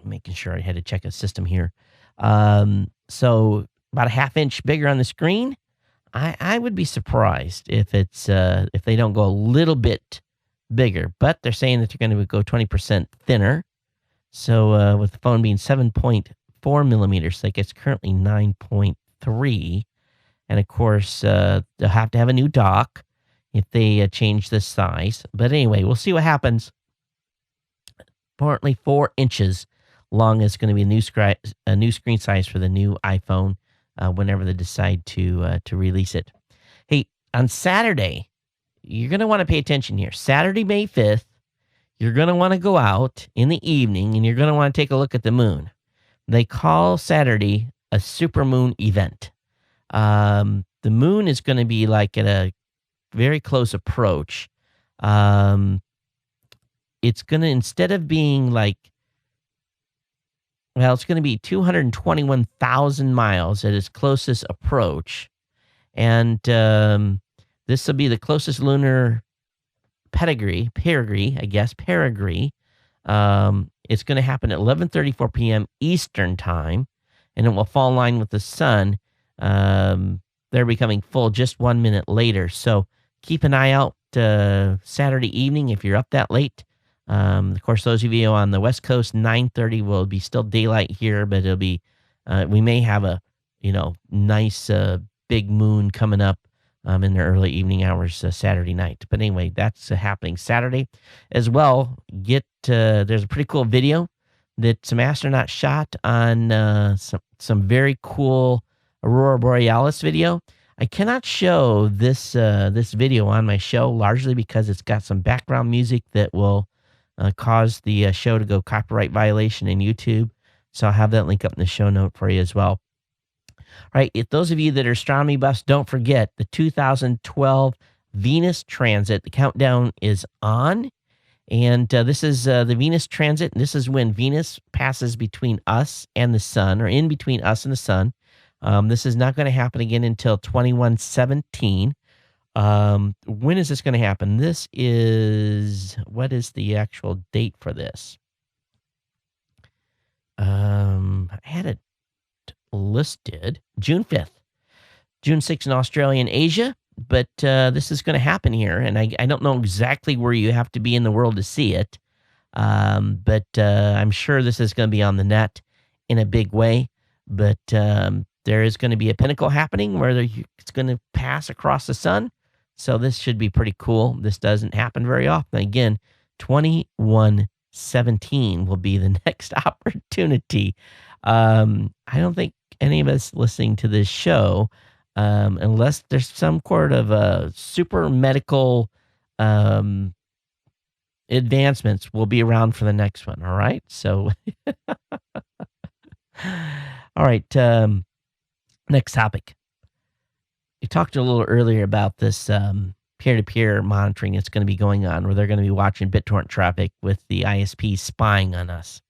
[SPEAKER 1] Making sure I had to check a system here. So about a half inch bigger on the screen. I would be surprised if if they don't go a little bit bigger, but they're saying that they're going to go 20% thinner. So with the phone being 7.4 millimeters, like it's currently 9.3. And of course, they'll have to have a new dock if they change the size. But anyway, we'll see what happens. Apparently 4 inches long is going to be a new screen size for the new iPhone whenever they decide to release it. Hey, on Saturday, you're going to want to pay attention here. Saturday, May 5th, you're going to want to go out in the evening and you're going to want to take a look at the moon. They call Saturday a supermoon event. The moon is going to be like at a very close approach. It's going to, instead of being like, well, it's going to be 221,000 miles at its closest approach. And this will be the closest lunar perigee. It's going to happen at 11:34 p.m. Eastern time, and it will fall in line with the sun. They're becoming full just 1 minute later. So keep an eye out Saturday evening if you're up that late. Of course, those of you on the West Coast, 9:30 will be still daylight here, but it'll be, we may have a, nice big moon coming up in the early evening hours Saturday night. But anyway, that's happening Saturday as well. There's a pretty cool video that some astronauts shot on some very cool Aurora Borealis video. I cannot show this video on my show, largely because it's got some background music that will cause the show to go copyright violation in YouTube. So I'll have that link up in the show note for you as well. All right, if those of you that are astronomy buffs, don't forget the 2012 Venus transit. The countdown is on. And this is the Venus transit. And this is when Venus passes between us and the sun, or in between us and the sun. This is not going to happen again until 2117. When is this going to happen? What is the actual date for this? I had it listed June 5th, June 6th in Australia and Asia, but this is going to happen here. And I don't know exactly where you have to be in the world to see it. But I'm sure this is going to be on the net in a big way, but, there is going to be a pinnacle happening where it's going to pass across the sun. So this should be pretty cool. This doesn't happen very often. Again, 2117 will be the next opportunity. I don't think any of us listening to this show, unless there's some sort of a super medical advancements, will be around for the next one. All right. So, all right. Next topic. We talked a little earlier about this peer-to-peer monitoring that's going to be going on, where they're going to be watching BitTorrent traffic with the ISP spying on us.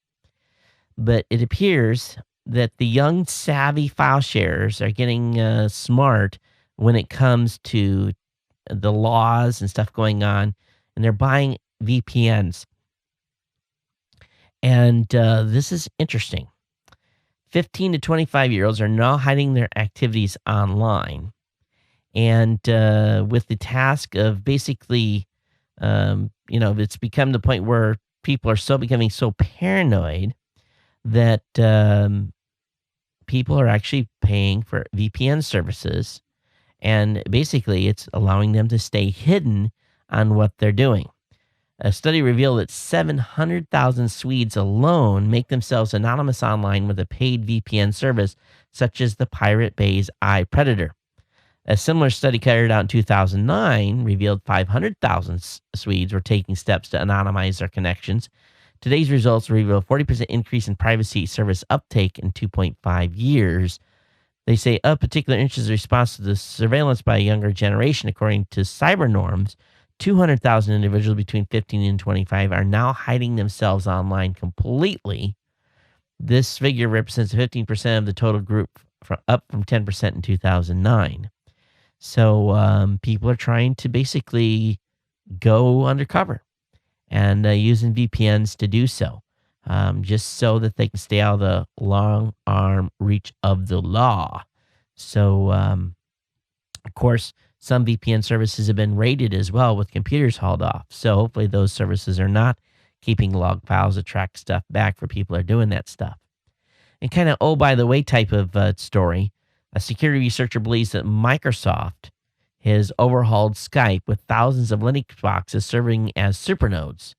[SPEAKER 1] But it appears that the young, savvy file sharers are getting smart when it comes to the laws and stuff going on, and they're buying VPNs. And this is interesting. 15 to 25-year-olds are now hiding their activities online. And with the task of basically, it's become the point where people are becoming so paranoid that people are actually paying for VPN services. And basically, it's allowing them to stay hidden on what they're doing. A study revealed that 700,000 Swedes alone make themselves anonymous online with a paid VPN service, such as the Pirate Bay's iPredator. A similar study carried out in 2009 revealed 500,000 Swedes were taking steps to anonymize their connections Today's results reveal a 40% increase in privacy service uptake in 2.5 years. They say of particular interest is response to the surveillance by a younger generation. According to cyber norms, 200,000 individuals between 15 and 25 are now hiding themselves online completely. This figure represents 15% of the total group, up from 10% in 2009. So people are trying to basically go undercover and using VPNs to do so, just so that they can stay out of the long arm reach of the law. So, of course, some VPN services have been raided as well with computers hauled off. So hopefully those services are not keeping log files to track stuff back for people who are doing that stuff. And kind of, oh, by the way, type of story, a security researcher believes that Microsoft has overhauled Skype with thousands of Linux boxes serving as supernodes.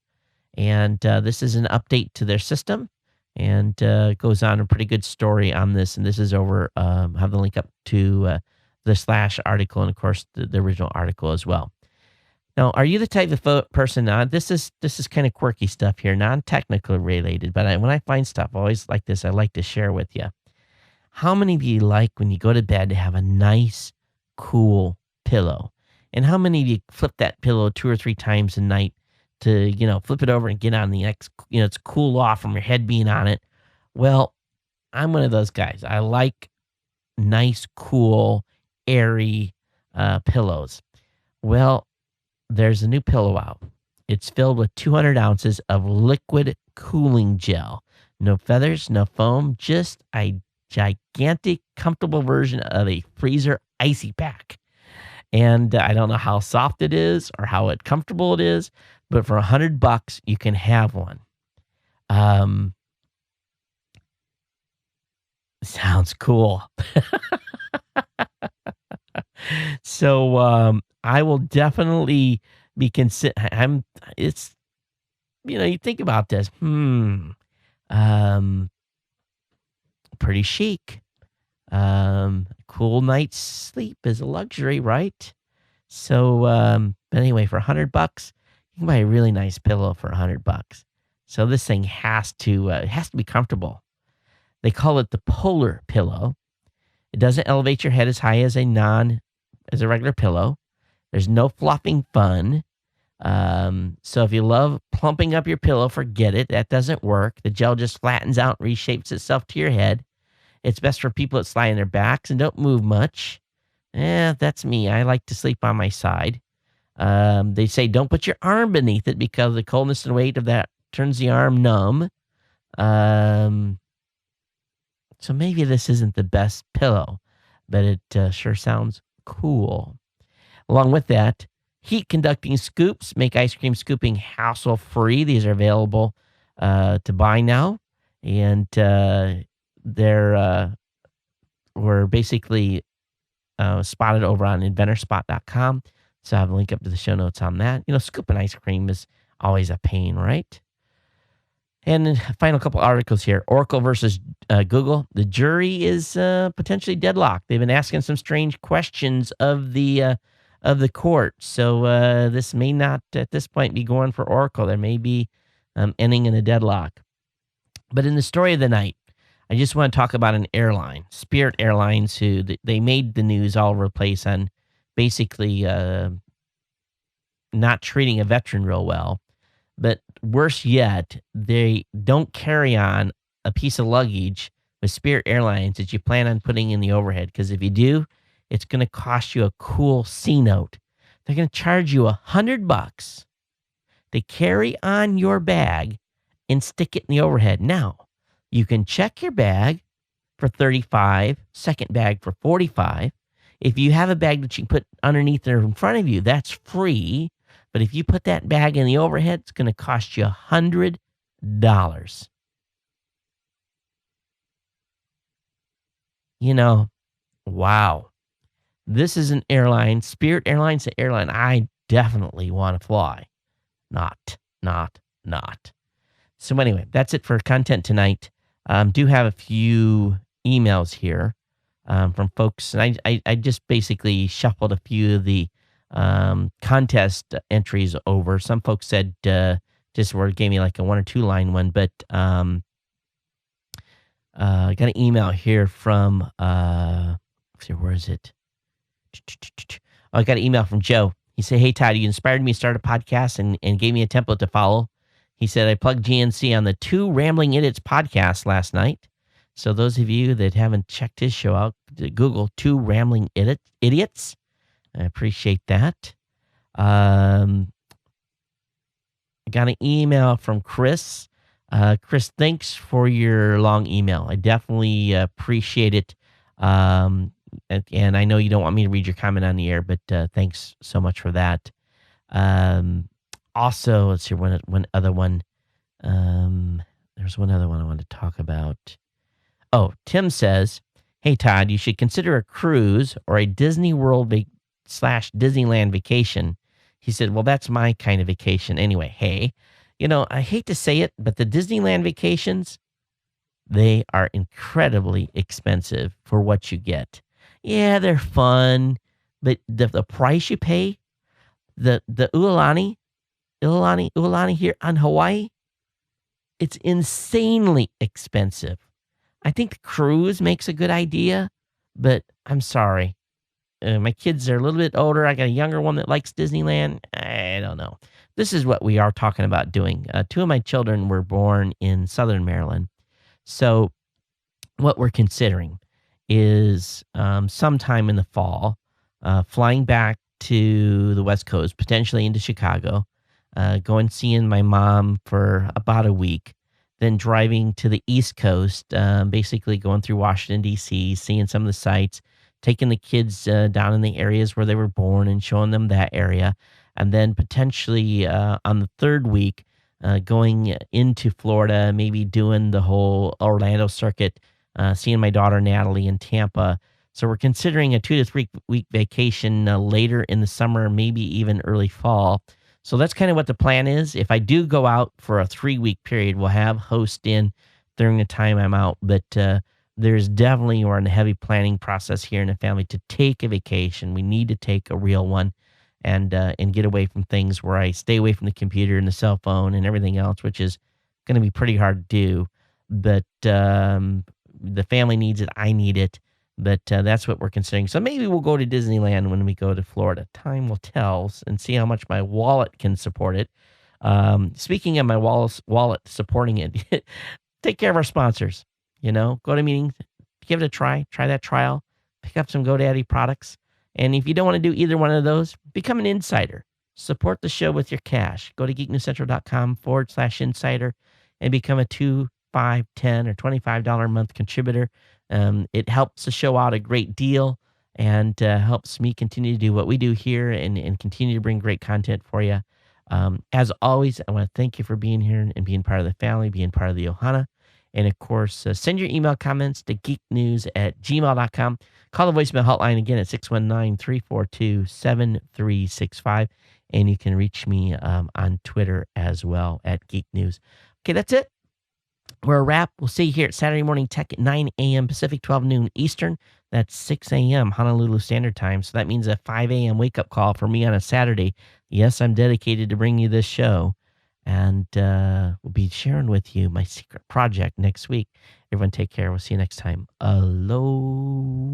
[SPEAKER 1] And this is an update to their system, and goes on a pretty good story on this. And this is over, I have the link up to the slash article, and of course the original article as well. Now, are you the type of person? This is kind of quirky stuff here, non-technical related, but when I find stuff always like this, I like to share with you. How many of you like when you go to bed to have a nice, cool pillow? And how many of you flip that pillow 2 or 3 times a night to, flip it over and get on the next, it's cool off from your head being on it? Well, I'm one of those guys. I like nice, cool, airy pillows. Well, there's a new pillow out. It's filled with 200 ounces of liquid cooling gel. No feathers, no foam, just a gigantic, comfortable version of a freezer icy pack. And I don't know how soft it is or how comfortable it is, but for $100, you can have one. Sounds cool. So I will definitely be it's, you think about this. Pretty chic. Cool night's sleep is a luxury, right? So, but anyway, for $100, you can buy a really nice pillow for $100. So this thing has to be comfortable. They call it the polar pillow. It doesn't elevate your head as high as a regular pillow. There's no flopping fun. So if you love plumping up your pillow, forget it. That doesn't work. The gel just flattens out and reshapes itself to your head. It's best for people that lie on their backs and don't move much. That's me. I like to sleep on my side. They say don't put your arm beneath it because the coldness and weight of that turns the arm numb. So maybe this isn't the best pillow, but it sure sounds cool. Along with that, heat conducting scoops make ice cream scooping hassle free. These are available to buy now, and were basically spotted over on inventorspot.com. So I have a link up to the show notes on that. Scooping ice cream is always a pain, right? And then final couple articles here. Oracle versus Google. The jury is potentially deadlocked. They've been asking some strange questions of the court. So this may not, at this point, be going for Oracle. There may be ending in a deadlock. But in the story of the night, I just want to talk about an airline, Spirit Airlines, who they made the news all over the place on basically not treating a veteran real well. But worse yet, they don't carry on a piece of luggage with Spirit Airlines that you plan on putting in the overhead. Because if you do, it's going to cost you a cool C note. They're going to charge you $100 to carry on your bag and stick it in the overhead. Now, you can check your bag for $35, second bag for $45. If you have a bag that you can put underneath or in front of you, that's free. But if you put that bag in the overhead, it's going to cost you $100. Wow. This is an airline, Spirit Airlines, an airline I definitely want to fly. Not. So anyway, that's it for content tonight. Do have a few emails here from folks, and I just basically shuffled a few of the contest entries over. Some folks said just where it gave me like a 1 or 2 line one. But I got an email here from let's see, where is it? Oh, I got an email from Joe. He said, "Hey Todd, you inspired me to start a podcast and gave me a template to follow." He said, "I plugged GNC on the Two Rambling Idiots podcast last night. So those of you that haven't checked his show out, Google Two Rambling Idiots. I appreciate that." I got an email from Chris. Chris, thanks for your long email. I definitely appreciate it. And I know you don't want me to read your comment on the air, but thanks so much for that. Also, let's see, one other one. There's one other one I wanted to talk about. Oh, Tim says, "Hey, Todd, you should consider a cruise or a Disney World / Disneyland vacation." He said, "Well, that's my kind of vacation anyway." Hey, I hate to say it, but the Disneyland vacations, they are incredibly expensive for what you get. Yeah, they're fun, but the price you pay, the Ulani here on Hawaii, it's insanely expensive. I think the cruise makes a good idea, but I'm sorry. My kids are a little bit older. I got a younger one that likes Disneyland. I don't know. This is what we are talking about doing. 2 of my children were born in Southern Maryland. So what we're considering is sometime in the fall, flying back to the West Coast, potentially into Chicago, going seeing my mom for about a week, then driving to the East Coast, basically going through Washington, D.C., seeing some of the sites, taking the kids down in the areas where they were born and showing them that area. And then potentially on the third week, going into Florida, maybe doing the whole Orlando circuit, seeing my daughter Natalie in Tampa. So we're considering a 2 to 3 week vacation later in the summer, maybe even early fall. So that's kind of what the plan is. If I do go out for a 3-week period, we'll have host in during the time I'm out. But there's definitely, we're in a heavy planning process here in the family to take a vacation. We need to take a real one and get away from things where I stay away from the computer and the cell phone and everything else, which is going to be pretty hard to do. But the family needs it. I need it. But that's what we're considering. So maybe we'll go to Disneyland when we go to Florida. Time will tell and see how much my wallet can support it. Speaking of my wallet supporting it, take care of our sponsors. Go to meetings, give it a try that trial, pick up some GoDaddy products. And if you don't want to do either one of those, become an insider. Support the show with your cash. Go to geeknewscentral.com/insider and become a $2, $5, $10, or $25 a month contributor. It helps the show out a great deal and helps me continue to do what we do here and continue to bring great content for you. As always, I want to thank you for being here and being part of the family, being part of the Ohana. And of course, send your email comments to geeknews@gmail.com. Call the voicemail hotline again at 619-342-7365. And you can reach me on Twitter as well at Geek News. Okay, that's it. We're a wrap. We'll see you here at Saturday Morning Tech at 9 a.m. Pacific, 12 noon Eastern. That's 6 a.m. Honolulu Standard Time. So that means a 5 a.m. wake-up call for me on a Saturday. Yes, I'm dedicated to bring you this show. And we'll be sharing with you my secret project next week. Everyone take care. We'll see you next time. Aloha.